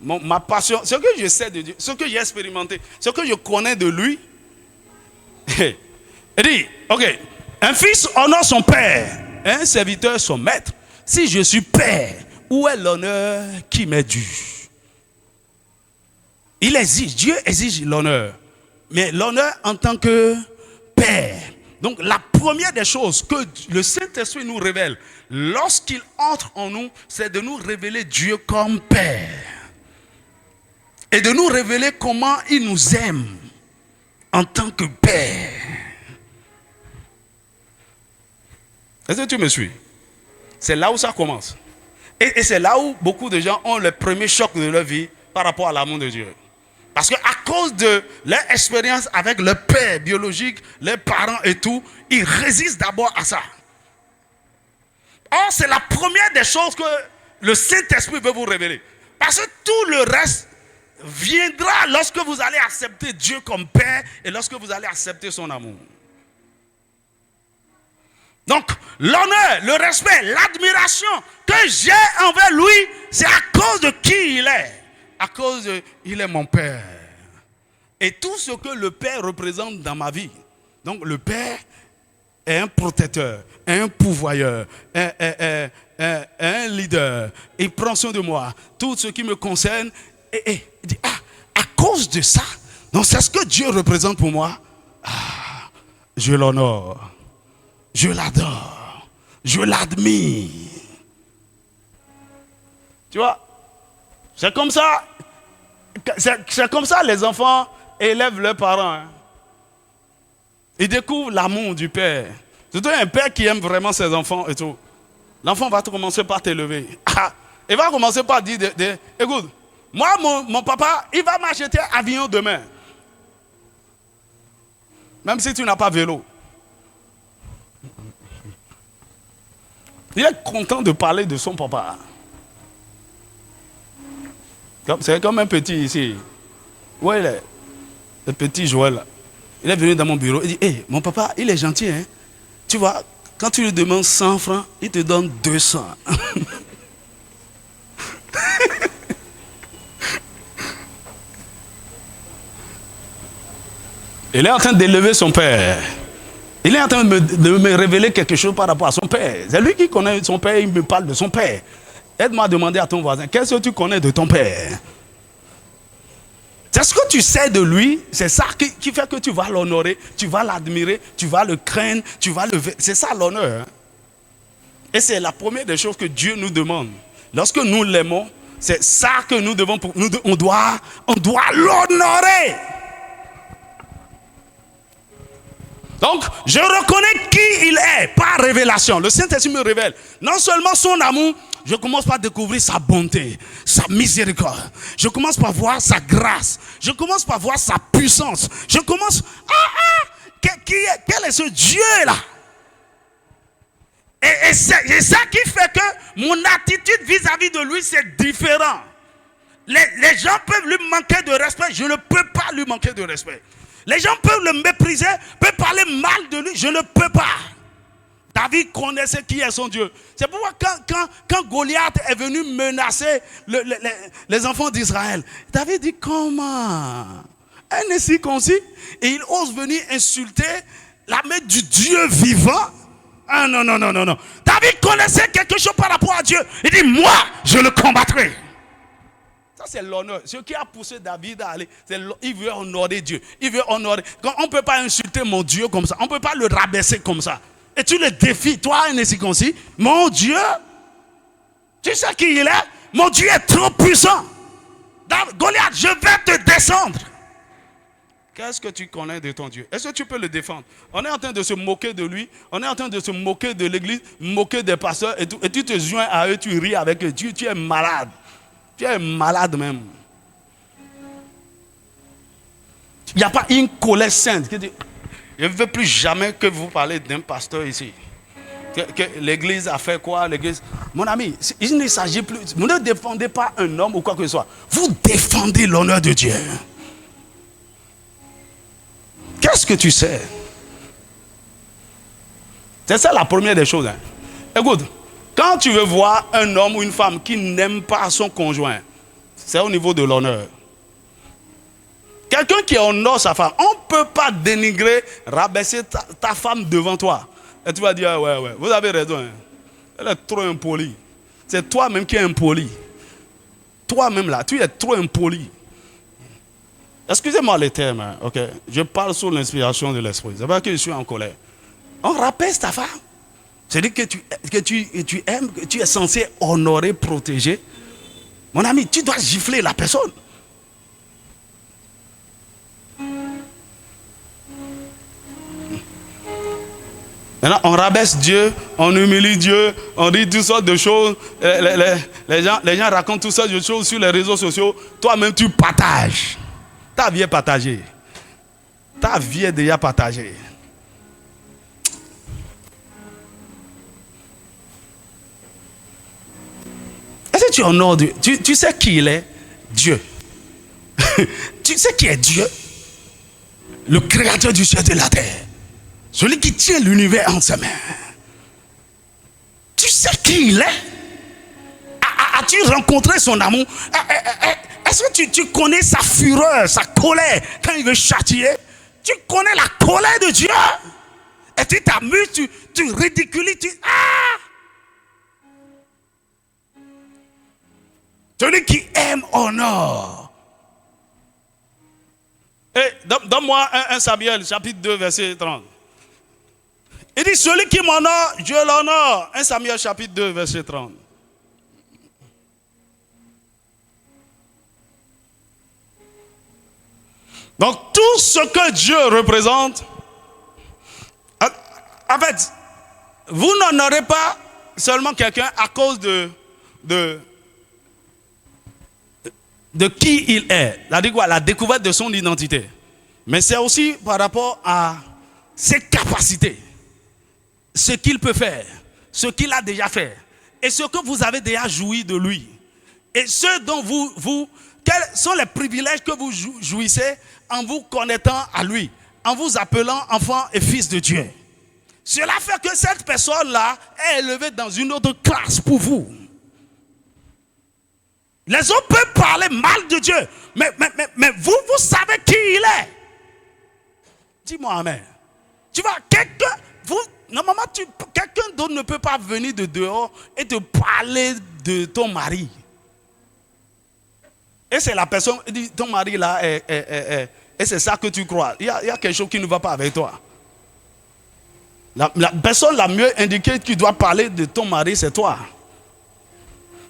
ma passion, ce que je sais de Dieu, ce que j'ai expérimenté, ce que je connais de lui. Il dit, ok, un fils honore son père, un serviteur son maître. Si je suis père, où est l'honneur qui m'est dû? Il exige, Dieu exige l'honneur, mais l'honneur en tant que père. Donc la première des choses que le Saint-Esprit nous révèle lorsqu'il entre en nous, c'est de nous révéler Dieu comme Père. Et de nous révéler comment il nous aime en tant que Père. Est-ce que tu me suis? C'est là où ça commence. Et c'est là où beaucoup de gens ont le premier choc de leur vie par rapport à l'amour de Dieu. Parce qu'à cause de leur expérience avec leur père biologique, leurs parents et tout, ils résistent d'abord à ça. Or, c'est la première des choses que le Saint-Esprit veut vous révéler. Parce que tout le reste viendra lorsque vous allez accepter Dieu comme Père et lorsque vous allez accepter son amour. Donc, l'honneur, le respect, l'admiration que j'ai envers lui, c'est à cause de qui il est. À cause de, il est mon Père. Et tout ce que le Père représente dans ma vie. Donc le Père est un protecteur, un pourvoyeur, un leader. Il prend soin de moi. Tout ce qui me concerne. Et il dit, à cause de ça, donc c'est ce que Dieu représente pour moi. Je l'honore. Je l'adore. Je l'admire. Tu vois? C'est comme ça les enfants élèvent leurs parents. Hein. Ils découvrent l'amour du père. Surtout un père qui aime vraiment ses enfants et tout. L'enfant va commencer par t'élever. Il va commencer par dire, écoute, moi, mon papa, il va m'acheter un avion demain. Même si tu n'as pas vélo. Il est content de parler de son papa. C'est comme un petit ici. Où il est? Le petit Joël. Il est venu dans mon bureau. Il dit, mon papa, il est gentil. Hein? Tu vois, Quand tu lui demandes 100 francs, il te donne 200. Il est en train d'élever son père. Il est en train de me révéler quelque chose par rapport à son père. C'est lui qui connaît son père, il me parle de son père. Aide-moi à demander à ton voisin, qu'est-ce que tu connais de ton père? C'est ce que tu sais de lui, c'est ça qui fait que tu vas l'honorer, tu vas l'admirer, tu vas le craindre, tu vas le... C'est ça l'honneur. Hein? Et c'est la première des choses que Dieu nous demande. Lorsque nous l'aimons, c'est ça que nous devons... On doit l'honorer. Donc, je reconnais qui il est par révélation. Le Saint-Esprit me révèle non seulement son amour, je commence par découvrir sa bonté, sa miséricorde. Je commence par voir sa grâce. Je commence par voir sa puissance. Je commence... quel est ce Dieu-là? Et c'est ça qui fait que mon attitude vis-à-vis de lui, c'est différent. Les gens peuvent lui manquer de respect. Je ne peux pas lui manquer de respect. Les gens peuvent le mépriser, peuvent parler mal de lui. Je ne peux pas. David connaissait qui est son Dieu. C'est pourquoi quand Goliath est venu menacer les enfants d'Israël, David dit comment? Un incirconcis, et il ose venir insulter l'armée du Dieu vivant. Ah non. David connaissait quelque chose par rapport à Dieu. Il dit, moi, je le combattrai. Ça, c'est l'honneur. Ce qui a poussé David à aller, il veut honorer Dieu. Il veut honorer. On ne peut pas insulter mon Dieu comme ça. On ne peut pas le rabaisser comme ça. Et tu le défies, toi, un incirconcis. Mon Dieu, tu sais qui il est? Mon Dieu est trop puissant. Goliath, je vais te descendre. Qu'est-ce que tu connais de ton Dieu? Est-ce que tu peux le défendre? On est en train de se moquer de lui. On est en train de se moquer de l'église, moquer des pasteurs et tout. Et tu te joins à eux, tu ris avec eux. Tu es malade. Tu es malade même. Il n'y a pas une colère sainte qui dit... Je ne veux plus jamais que vous parlez d'un pasteur ici. Que l'église a fait quoi, l'église... Mon ami, il ne s'agit plus... Vous ne défendez pas un homme ou quoi que ce soit. Vous défendez l'honneur de Dieu. Qu'est-ce que tu sais? C'est ça la première des choses. Hein. Écoute, quand tu veux voir un homme ou une femme qui n'aime pas son conjoint, c'est au niveau de l'honneur. Quelqu'un qui honore sa femme, on ne peut pas dénigrer, rabaisser ta femme devant toi. Et tu vas dire, ouais, vous avez raison. Hein. Elle est trop impolie. C'est toi-même qui es impoli. Toi-même là, tu es trop impoli. Excusez-moi les termes, hein, ok? Je parle sous l'inspiration de l'esprit. C'est pas que je suis en colère. On rabaisse ta femme. C'est-à-dire que tu aimes, que tu es censé honorer, protéger. Mon ami, tu dois gifler la personne. Maintenant, on rabaisse Dieu, on humilie Dieu, on dit toutes sortes de choses. Les gens racontent toutes sortes de choses sur les réseaux sociaux. Toi-même, tu partages. Ta vie est partagée. Ta vie est déjà partagée. Est-ce que tu honores Dieu? Tu sais qui il est? Dieu. Tu sais qui est Dieu? Le créateur du ciel et de la terre. Celui qui tient l'univers en ses mains. Tu sais qui il est? As-tu rencontré son amour? Est-ce que tu connais sa fureur, sa colère quand il veut châtier? Tu connais la colère de Dieu? Et tu t'amuses, tu ridiculises, Celui qui aime honore. Et donne-moi 1 Samuel, chapitre 2, verset 30. Il dit, celui qui m'honore, je l'honore. 1 Samuel, chapitre 2, verset 30. Donc, tout ce que Dieu représente, en fait, vous n'honorez pas seulement quelqu'un à cause de qui il est. C'est-à-dire quoi? La découverte de son identité. Mais c'est aussi par rapport à ses capacités. Ce qu'il peut faire. Ce qu'il a déjà fait. Et ce que vous avez déjà joui de lui. Et ce dont quels sont les privilèges que vous jouissez en vous connectant à lui. En vous appelant enfant et fils de Dieu. Cela fait que cette personne-là est élevée dans une autre classe pour vous. Les autres peuvent parler mal de Dieu, mais vous savez qui il est. Dis-moi amen. Tu vois, normalement, quelqu'un d'autre ne peut pas venir de dehors et te parler de ton mari. Et c'est la personne, dit, ton mari là, et c'est ça que tu crois. Il y a quelque chose qui ne va pas avec toi. La personne la mieux indiquée qui doit parler de ton mari, c'est toi.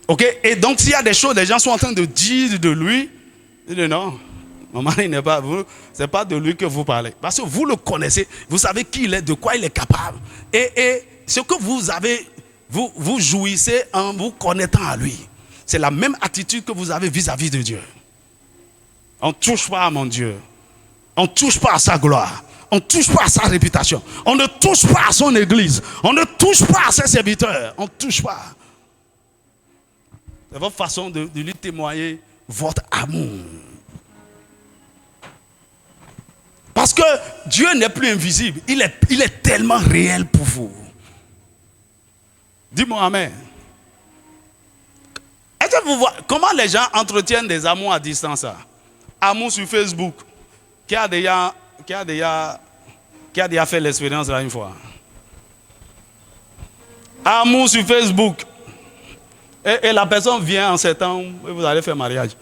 Ok? Et donc, s'il y a des choses, les gens sont en train de dire de lui, il dit non, mon mari n'est pas vous, c'est pas de lui que vous parlez. Parce que vous le connaissez, vous savez qui il est, de quoi il est capable. Et ce que vous avez, vous jouissez en vous connaissant à lui. C'est la même attitude que vous avez vis-à-vis de Dieu. On ne touche pas à mon Dieu. On ne touche pas à sa gloire. On ne touche pas à sa réputation. On ne touche pas à son église. On ne touche pas à ses serviteurs. On ne touche pas. C'est votre façon de lui témoigner votre amour. Parce que Dieu n'est plus invisible. Il est tellement réel pour vous. Dis-moi amen. Est-ce que vous voyez comment les gens entretiennent des amours à distance? Ça? Amour sur Facebook. Qui a déjà fait l'expérience là une fois? Amour sur Facebook. Et la personne vient en septembre et vous allez faire mariage.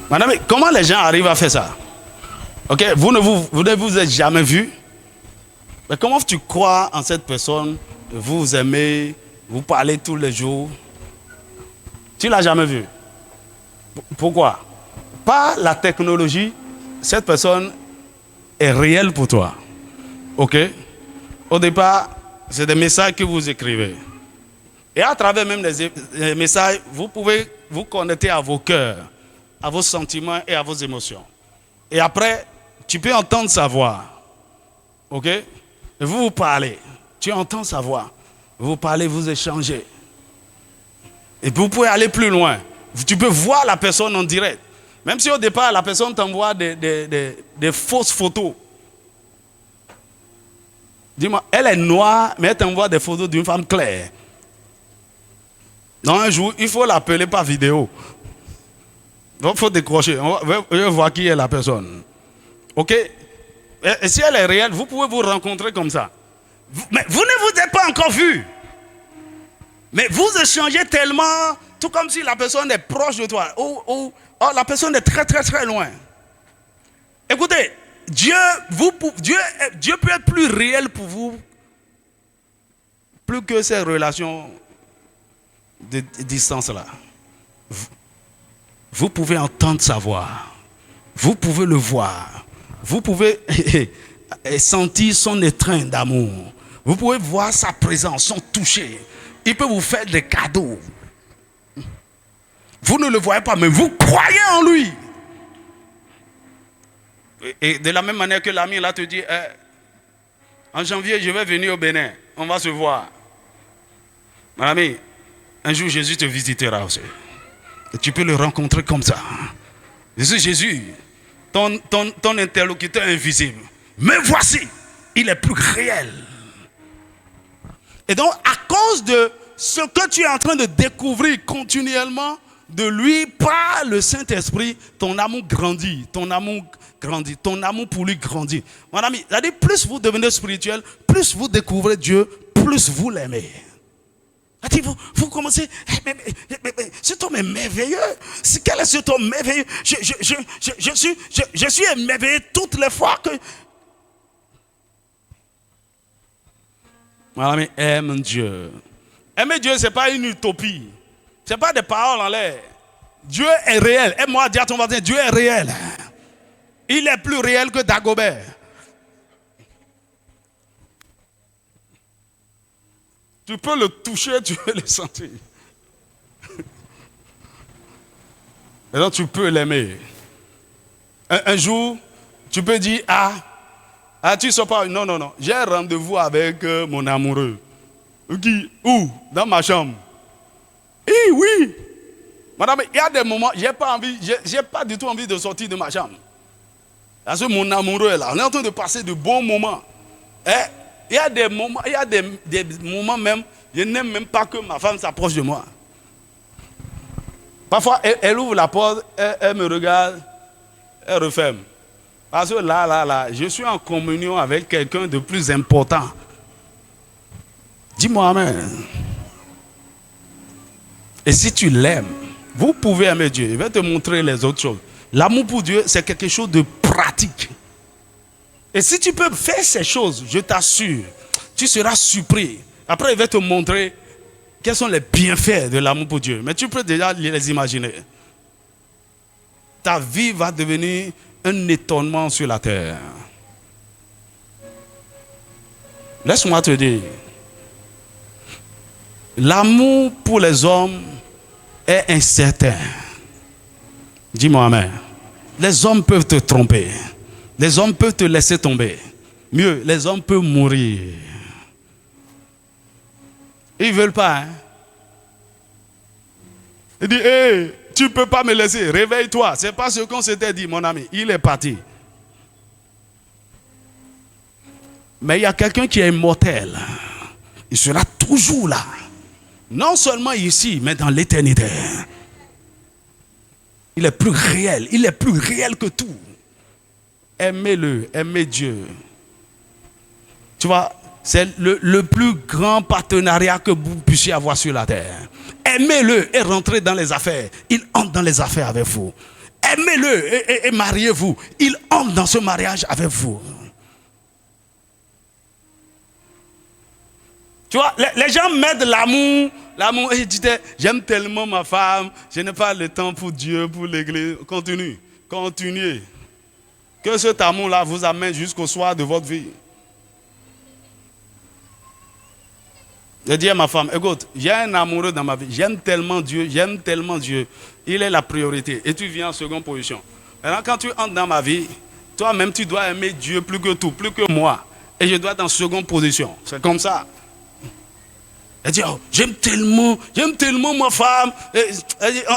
Madame, comment les gens arrivent à faire ça? Ok, vous ne vous êtes jamais vu. Mais comment tu crois en cette personne? Vous aimez, vous parlez tous les jours. Tu ne l'as jamais vu. Pourquoi? Par la technologie, cette personne est réelle pour toi. Ok? Au départ, c'est des messages que vous écrivez. Et à travers même les messages, vous pouvez vous connecter à vos cœurs, à vos sentiments et à vos émotions. Et après, tu peux entendre sa voix. Ok? Et vous parlez. Tu entends sa voix. Vous parlez, vous échangez. Et vous pouvez aller plus loin. Tu peux voir la personne en direct. Même si au départ, la personne t'envoie des fausses photos. Dis-moi, elle est noire, mais elle t'envoie des photos d'une femme claire. Donc un jour, il faut l'appeler par vidéo. Donc il faut décrocher. On va voir qui est la personne. Ok? Et si elle est réelle, vous pouvez vous rencontrer comme ça. Mais vous ne vous êtes pas encore vus. Mais vous échangez tellement, tout comme si la personne est proche de toi. Ou la personne est très très très loin. Écoutez, Dieu peut être plus réel pour vous, plus que ces relations de distance-là. Vous pouvez entendre sa voix. Vous pouvez le voir. Vous pouvez sentir son étreinte d'amour. Vous pouvez voir sa présence, son toucher. Il peut vous faire des cadeaux. Vous ne le voyez pas, mais vous croyez en lui. Et de la même manière que l'ami là te dit, en janvier, je vais venir au Bénin. On va se voir. Mon ami, un jour, Jésus te visitera aussi. Et tu peux le rencontrer comme ça. Je suis Jésus, ton interlocuteur invisible. Mais voici, il est plus réel. Et donc, à cause de ce que tu es en train de découvrir continuellement de lui par le Saint-Esprit, ton amour grandit, ton amour pour lui grandit. Mon ami, c'est-à-dire, plus vous devenez spirituel, plus vous découvrez Dieu, plus vous l'aimez. Vous commencez, cet homme est merveilleux. Quel est cet homme merveilleux? Je suis émerveillé toutes les fois que... Mon ami, aime Dieu. Aimer Dieu, ce n'est pas une utopie. Ce n'est pas des paroles en l'air. Dieu est réel. Aime-moi, dis à ton voisin, Dieu est réel. Il est plus réel que Dagobert. Tu peux le toucher, tu peux le sentir. Et donc tu peux l'aimer. Un jour, tu peux dire, tu ne sais pas, non, j'ai un rendez-vous avec mon amoureux. Qui? Où? Dans ma chambre. Oui. Madame, il y a des moments, j'ai pas du tout envie de sortir de ma chambre. Parce que mon amoureux est là. On est en train de passer de bons moments. Il y a des moments, des moments même, je n'aime même pas que ma femme s'approche de moi. Parfois, elle ouvre la porte, elle me regarde, elle referme. Parce que là, je suis en communion avec quelqu'un de plus important. Dis-moi amen. Et si tu l'aimes, vous pouvez aimer Dieu. Je vais te montrer les autres choses. L'amour pour Dieu, c'est quelque chose de pratique. Et si tu peux faire ces choses, je t'assure, tu seras surpris. Après, il va te montrer quels sont les bienfaits de l'amour pour Dieu. Mais tu peux déjà les imaginer. Ta vie va devenir un étonnement sur la terre. Laisse-moi te dire, l'amour pour les hommes est incertain. Dis-moi amen. Les hommes peuvent te tromper. Les hommes peuvent te laisser tomber. Mieux, les hommes peuvent mourir. Ils ne veulent pas. Hein? Ils disent, hey, tu ne peux pas me laisser, réveille-toi. Ce n'est pas ce qu'on s'était dit, mon ami. Il est parti. Mais il y a quelqu'un qui est immortel. Il sera toujours là. Non seulement ici, mais dans l'éternité. Il est plus réel. Il est plus réel que tout. Aimez-le, aimez Dieu. Tu vois, c'est le plus grand partenariat que vous puissiez avoir sur la terre. Aimez-le et rentrez dans les affaires. Il entre dans les affaires avec vous. Aimez-le et mariez-vous. Il entre dans ce mariage avec vous. Tu vois, les gens mettent l'amour. L'amour, et disaient, j'aime tellement ma femme, je n'ai pas le temps pour Dieu, pour l'église. Continuez. Que cet amour-là vous amène jusqu'au soir de votre vie. Je dis à ma femme, écoute, j'ai un amoureux dans ma vie, j'aime tellement Dieu, il est la priorité. Et tu viens en seconde position. Maintenant, quand tu entres dans ma vie, toi-même, tu dois aimer Dieu plus que tout, plus que moi. Et je dois être en seconde position. C'est comme ça. Elle dit, oh, j'aime tellement ma femme. Et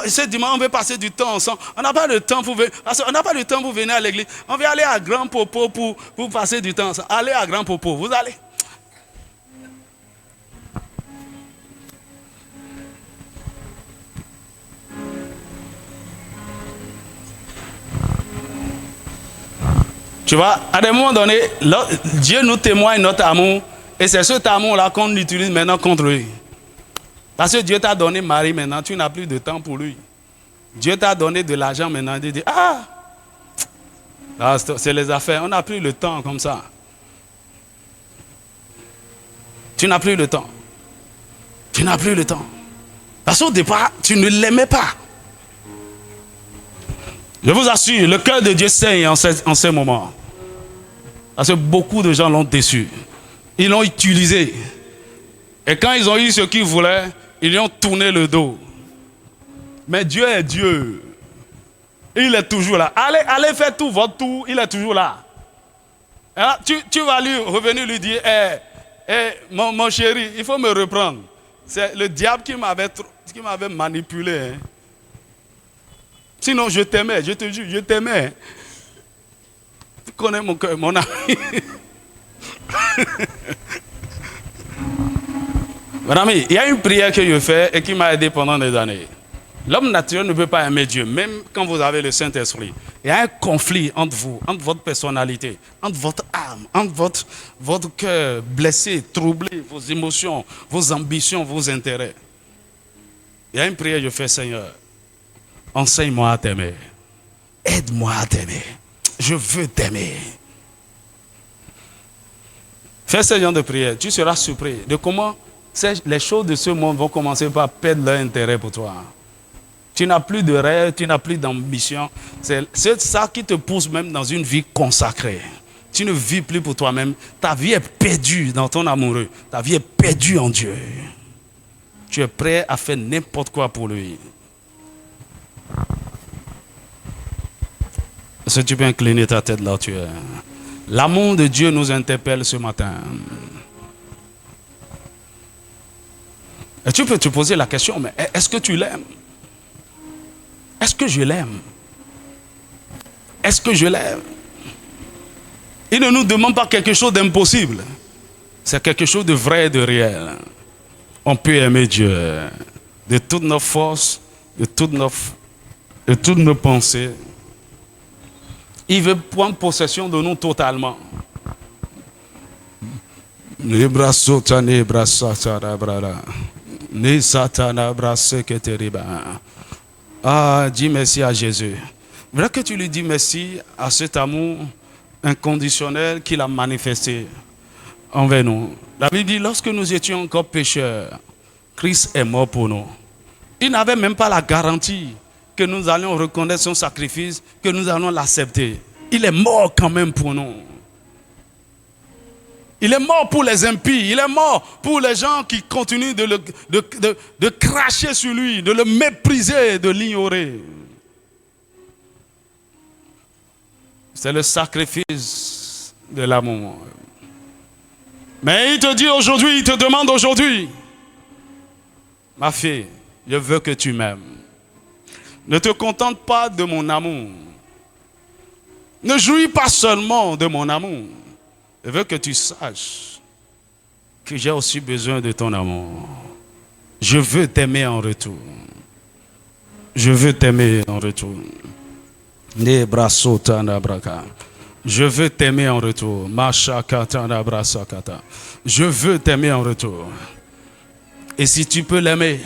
ce dimanche, on veut passer du temps ensemble. On n'a pas le temps pour venir. On n'a pas le temps pour venir à l'église. On veut aller à Grand Popo pour passer du temps ensemble. Allez à Grand Popo, vous allez. Tu vois, à des moments donnés, Dieu nous témoigne notre amour. Et c'est cet amour-là qu'on utilise maintenant contre lui. Parce que Dieu t'a donné Marie maintenant, tu n'as plus de temps pour lui. Dieu t'a donné de l'argent maintenant, tu dis, c'est les affaires, on n'a plus le temps comme ça. Tu n'as plus le temps. Tu n'as plus le temps. Parce qu'au départ, tu ne l'aimais pas. Je vous assure, le cœur de Dieu saigne en ces moments. Parce que beaucoup de gens l'ont déçu. Ils l'ont utilisé. Et quand ils ont eu ce qu'ils voulaient, ils lui ont tourné le dos. Mais Dieu est Dieu. Il est toujours là. Allez faire tout votre tour, il est toujours là. Alors, tu vas revenir lui dire, mon chéri, il faut me reprendre. C'est le diable qui m'avait manipulé. Hein. Sinon, je t'aimais, je te jure, je t'aimais. Tu connais mon cœur, mon ami. Madame, il y a une prière que je fais et qui m'a aidé pendant des années. L'homme naturel ne peut pas aimer Dieu, même quand vous avez le Saint-Esprit. Il y a un conflit entre vous, entre votre personnalité, entre votre âme, entre votre cœur blessé, troublé, vos émotions, vos ambitions, vos intérêts. Il y a une prière que je fais, Seigneur, enseigne-moi à t'aimer. Aide-moi à t'aimer. Je veux t'aimer. Fais ce genre de prière, tu seras surpris de comment les choses de ce monde vont commencer par perdre leur intérêt pour toi. Tu n'as plus de rêve, tu n'as plus d'ambition. C'est ça qui te pousse même dans une vie consacrée. Tu ne vis plus pour toi-même. Ta vie est perdue dans ton amoureux. Ta vie est perdue en Dieu. Tu es prêt à faire n'importe quoi pour lui. Est-ce que tu peux incliner ta tête là où tu es? L'amour de Dieu nous interpelle ce matin. Et tu peux te poser la question, mais est-ce que tu l'aimes? Est-ce que je l'aime? Est-ce que je l'aime? Il ne nous demande pas quelque chose d'impossible. C'est quelque chose de vrai et de réel. On peut aimer Dieu de toutes nos forces, de toutes nos pensées. Il veut prendre possession de nous totalement. Ah, dis merci à Jésus. Vrai que tu lui dis merci à cet amour inconditionnel qu'il a manifesté envers nous. La Bible dit, lorsque nous étions encore pécheurs, Christ est mort pour nous. Il n'avait même pas la garantie que nous allions reconnaître son sacrifice, que nous allons l'accepter. Il est mort quand même pour nous. Il est mort pour les impies. Il est mort pour les gens qui continuent de cracher sur lui, de le mépriser, de l'ignorer. C'est le sacrifice de l'amour. Mais il te dit aujourd'hui, il te demande aujourd'hui, ma fille, je veux que tu m'aimes. Ne te contente pas de mon amour. Ne jouis pas seulement de mon amour. Je veux que tu saches que j'ai aussi besoin de ton amour. Je veux t'aimer en retour. Je veux t'aimer en retour. Je veux t'aimer en retour. Je veux t'aimer en retour. Et si tu peux l'aimer,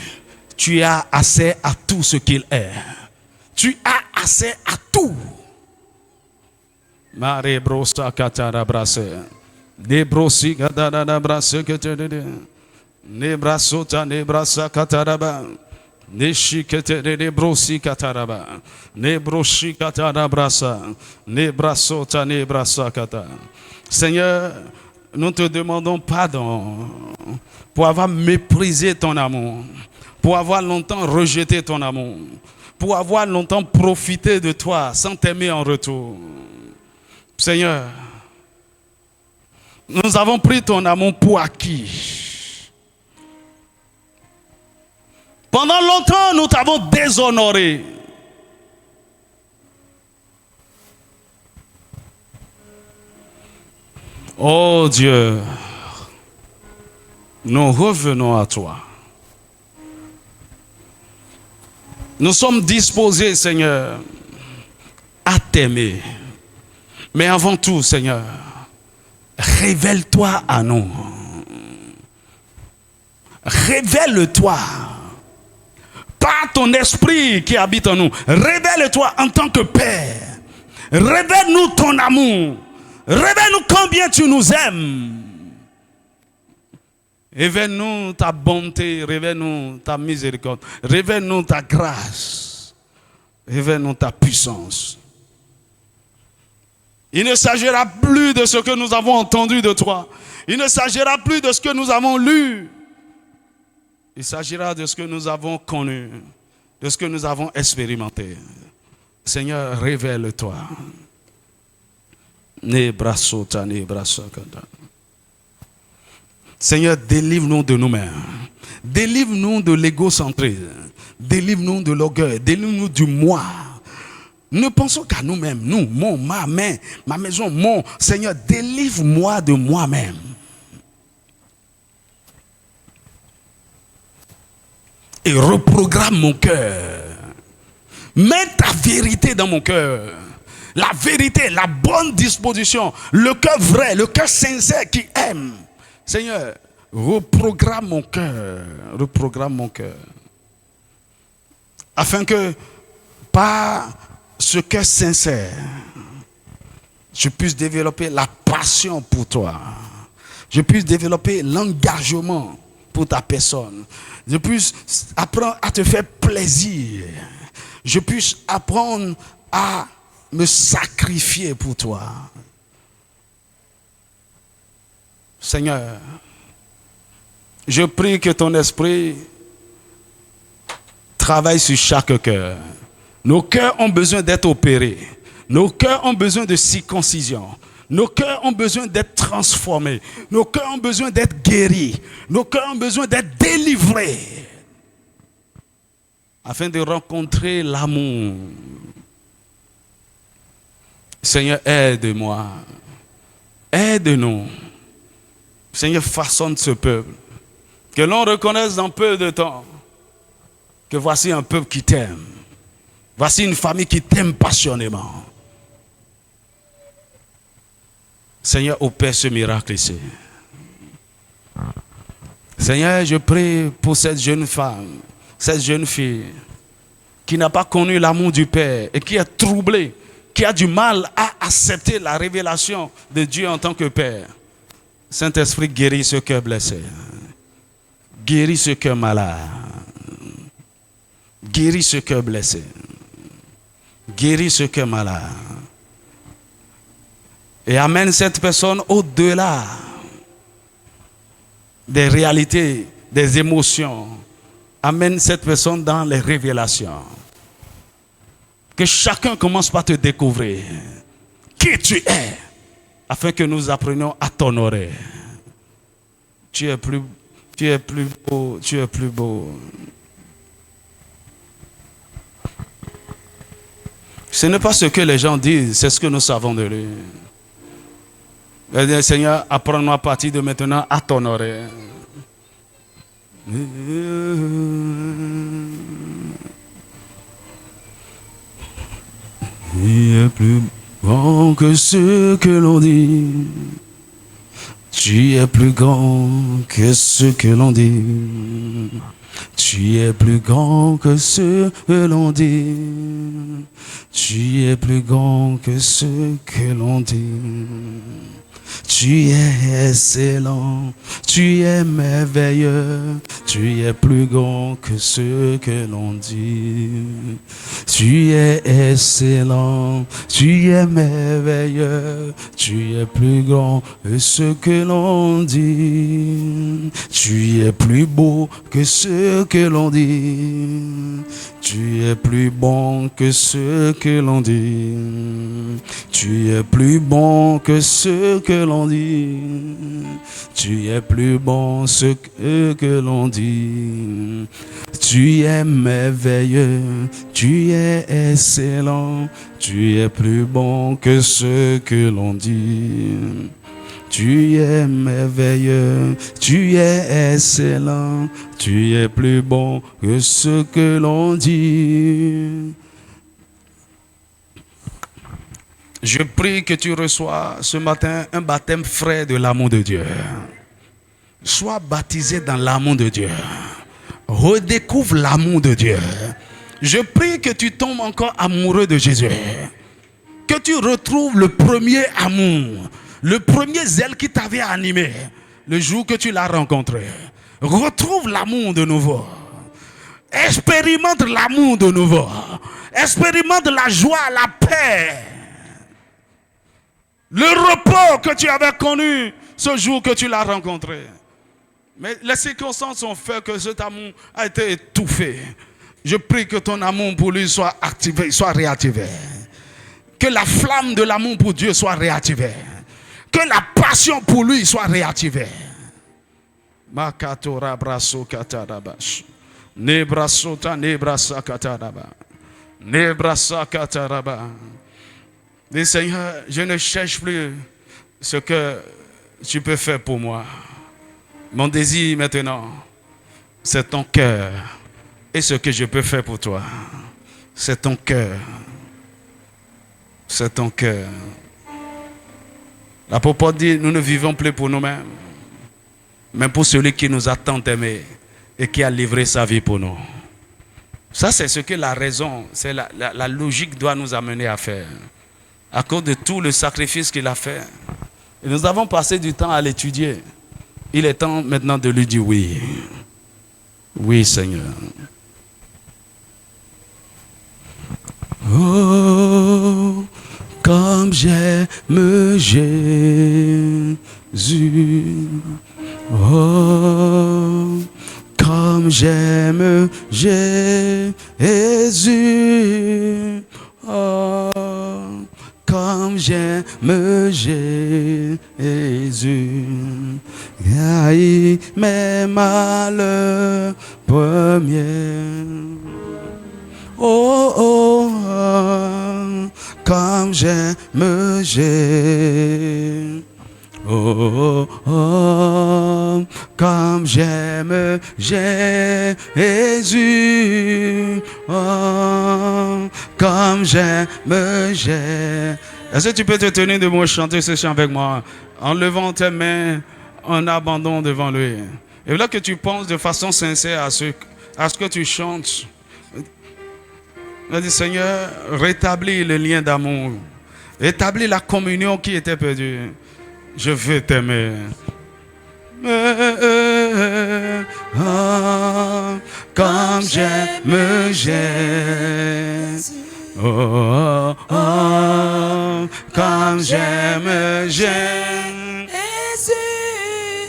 tu as accès à tout ce qu'il est. Tu as accès à tout. Mare brosa katara brase. Ne brosi katara brase que te de. Ne brasota ne brasa kataraba. Ne shikete de brosi kataraba. Ne broshi katara brasa. Ne brasota ne brasa kata. Seigneur, nous te demandons pardon pour avoir méprisé ton amour, pour avoir longtemps rejeté ton amour, pour avoir longtemps profité de toi sans t'aimer en retour. Seigneur, nous avons pris ton amour pour acquis. Pendant longtemps, nous t'avons déshonoré. Oh Dieu, nous revenons à toi. Nous sommes disposés, Seigneur, à t'aimer. Mais avant tout, Seigneur, révèle-toi à nous. Révèle-toi par ton esprit qui habite en nous. Révèle-toi en tant que Père. Révèle-nous ton amour. Révèle-nous combien tu nous aimes. Révèle-nous ta bonté. Révèle-nous ta miséricorde. Révèle-nous ta grâce. Révèle-nous ta puissance. Il ne s'agira plus de ce que nous avons entendu de toi. Il ne s'agira plus de ce que nous avons lu. Il s'agira de ce que nous avons connu, de ce que nous avons expérimenté. Seigneur, révèle-toi. Seigneur, délivre-nous de nous-mêmes. Délivre-nous de l'égocentrisme. Délivre-nous de l'orgueil. Délivre-nous du moi. Ne pensons qu'à nous-mêmes. Nous, ma maison, mon. Seigneur, délivre-moi de moi-même. Et reprogramme mon cœur. Mets ta vérité dans mon cœur. La vérité, la bonne disposition. Le cœur vrai, le cœur sincère qui aime. Seigneur, reprogramme mon cœur. Reprogramme mon cœur. Afin que, par ce cœur sincère, je puisse développer la passion pour toi. Je puisse développer l'engagement pour ta personne. Je puisse apprendre à te faire plaisir. Je puisse apprendre à me sacrifier pour toi. Seigneur, je prie que ton esprit travaille sur chaque cœur. Nos cœurs ont besoin d'être opérés. Nos cœurs ont besoin de circoncision. Nos cœurs ont besoin d'être transformés. Nos cœurs ont besoin d'être guéris. Nos cœurs ont besoin d'être délivrés. afin de rencontrer l'amour. Seigneur, aide-moi. Aide-nous. Seigneur, façonne ce peuple. Que l'on reconnaisse dans peu de temps que voici un peuple qui t'aime. Voici une famille qui t'aime passionnément. Seigneur, opère ce miracle ici. Seigneur, je prie pour cette jeune femme, cette jeune fille qui n'a pas connu l'amour du Père et qui est troublée, qui a du mal à accepter la révélation de Dieu en tant que Père. Saint-Esprit, guéris ce cœur blessé. Guéris ce cœur malade. Guéris ce cœur blessé. Guéris ce cœur malade. Et amène cette personne au-delà des réalités, des émotions. Amène cette personne dans les révélations. Que chacun commence par te découvrir qui tu es, afin que nous apprenions à t'honorer. Tu es plus beau, tu es plus beau. Ce n'est pas ce que les gens disent, c'est ce que nous savons de lui. Seigneur, apprends-nous à partir de maintenant à t'honorer. Tu es plus grand que ce que l'on dit. Tu es plus grand que ce que l'on dit. Tu es plus grand que ce que l'on dit. Tu es plus grand que ce que l'on dit. Tu es excellent, tu es merveilleux, tu es plus grand que ce que l'on dit. Tu es excellent, tu es merveilleux, tu es plus grand que ce que l'on dit. Tu es plus beau que ce que l'on dit. Tu es plus bon que ce que l'on dit. Tu es plus bon que ce que l'on dit. Tu es plus bon que l'on dit. Tu es merveilleux, tu es excellent. Tu es plus bon que ce que l'on dit. Tu es merveilleux, tu es excellent, tu es plus bon que ce que l'on dit. Je prie que tu reçois ce matin un baptême frais de l'amour de Dieu. Sois baptisé dans l'amour de Dieu. Redécouvre l'amour de Dieu. Je prie que tu tombes encore amoureux de Jésus. Que tu retrouves le premier amour. Le premier zèle qui t'avait animé le jour que tu l'as rencontré. Retrouve l'amour de nouveau. Expérimente l'amour de nouveau. Expérimente la joie, la paix. Le repos que tu avais connu ce jour que tu l'as rencontré. Mais les circonstances ont fait que cet amour a été étouffé. Je prie que ton amour pour lui soit activé, soit réactivé. Que la flamme de l'amour pour Dieu soit réactivée. Que la passion pour lui soit réactivée. Makatora braso katarabash. Nebrasota nebrasa kataraba. Nebrasa kataraba. Dis Seigneur, je ne cherche plus ce que tu peux faire pour moi. Mon désir maintenant, c'est ton cœur. Et ce que je peux faire pour toi, c'est ton cœur. C'est ton cœur. L'apôtre Paul dit, nous ne vivons plus pour nous-mêmes, mais pour celui qui nous a tant aimés et qui a livré sa vie pour nous. Ça, c'est ce que la raison, c'est la logique doit nous amener à faire. À cause de tout le sacrifice qu'il a fait. Et nous avons passé du temps à l'étudier. Il est temps maintenant de lui dire oui. Oui, Seigneur. Oh, comme j'aime Jésus. Oh, comme j'aime Jésus. Oh, comme j'aime Jésus. Aïe, mes malheurs premiers. j'aime Jésus. Oh, oh, oh, comme j'aime Jésus. Oh, comme j'aime Jésus. Est-ce que tu peux te tenir debout et chanter ce chant avec moi en levant tes mains en abandon devant lui? Et là que tu penses de façon sincère à ce que tu chantes. Dis, Seigneur, rétablis le lien d'amour. Rétablis la communion qui était perdue. Je veux t'aimer. Oh, comme j'aime Jésus. Oh, oh, oh, comme j'aime Jésus.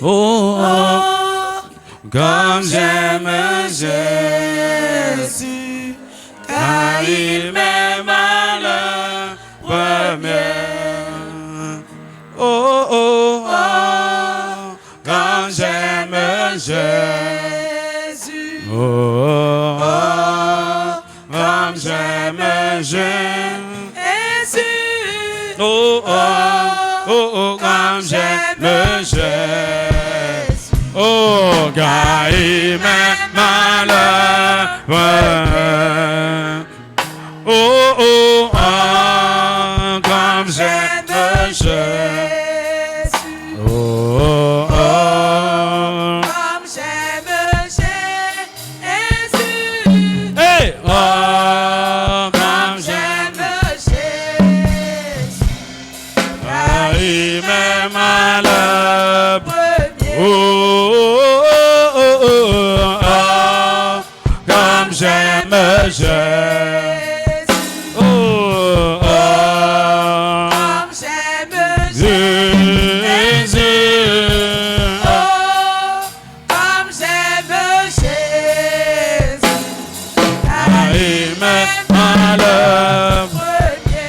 Oh, oh, comme j'aime Jésus. Car il m'aime à la première. Oh, oh, oh, quand j'aime Jésus. Oh, oh, oh, quand j'aime Jésus. Oh, oh, oh, oh, quand j'aime Jésus. Oh, car il m'aime à la première. Oh, oh, oh, comme j'aime Jésus. Jésus. Oh, oh, comme j'aime Jésus. Oh, comme j'aime Jésus. Il m'aime à le premier.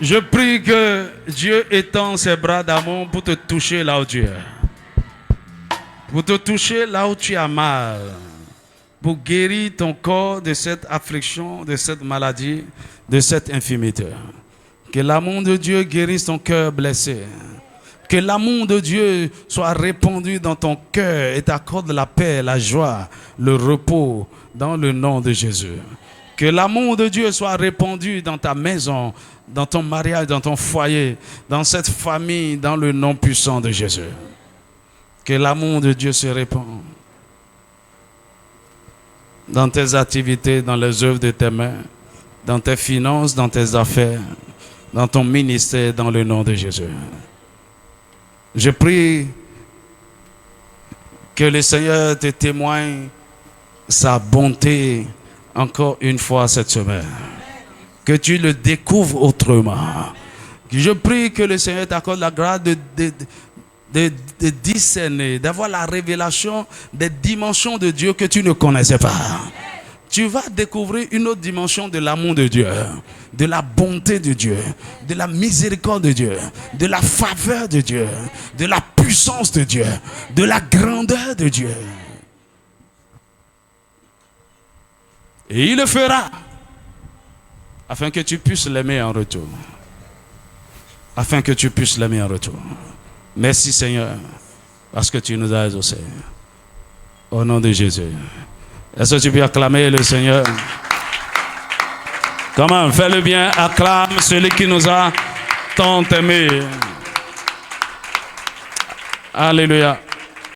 Je prie que Dieu étend ses bras d'amour pour te toucher là où tu es. Pour te toucher là où tu as mal. Pour guérir ton corps de cette affliction, de cette maladie, de cette infirmité. Que l'amour de Dieu guérisse ton cœur blessé. Que l'amour de Dieu soit répandu dans ton cœur et t'accorde la paix, la joie, le repos dans le nom de Jésus. Que l'amour de Dieu soit répandu dans ta maison, dans ton mariage, dans ton foyer, dans cette famille, dans le nom puissant de Jésus. Que l'amour de Dieu se répande dans tes activités, dans les œuvres de tes mains, dans tes finances, dans tes affaires, dans ton ministère, dans le nom de Jésus. Je prie que le Seigneur te témoigne sa bonté encore une fois cette semaine. Que tu le découvres autrement. Je prie que le Seigneur t'accorde la grâce de discerner, d'avoir la révélation des dimensions de Dieu que tu ne connaissais pas. Tu vas découvrir une autre dimension de l'amour de Dieu, de la bonté de Dieu, de la miséricorde de Dieu, de la faveur de Dieu, de la puissance de Dieu, de la grandeur de Dieu. Et il le fera afin que tu puisses l'aimer en retour. Afin que tu puisses l'aimer en retour. Merci Seigneur, parce que tu nous as exaucés. Au nom de Jésus. Est-ce que tu peux acclamer le Seigneur? Comment? Fais-le bien, acclame celui qui nous a tant aimés. Alléluia.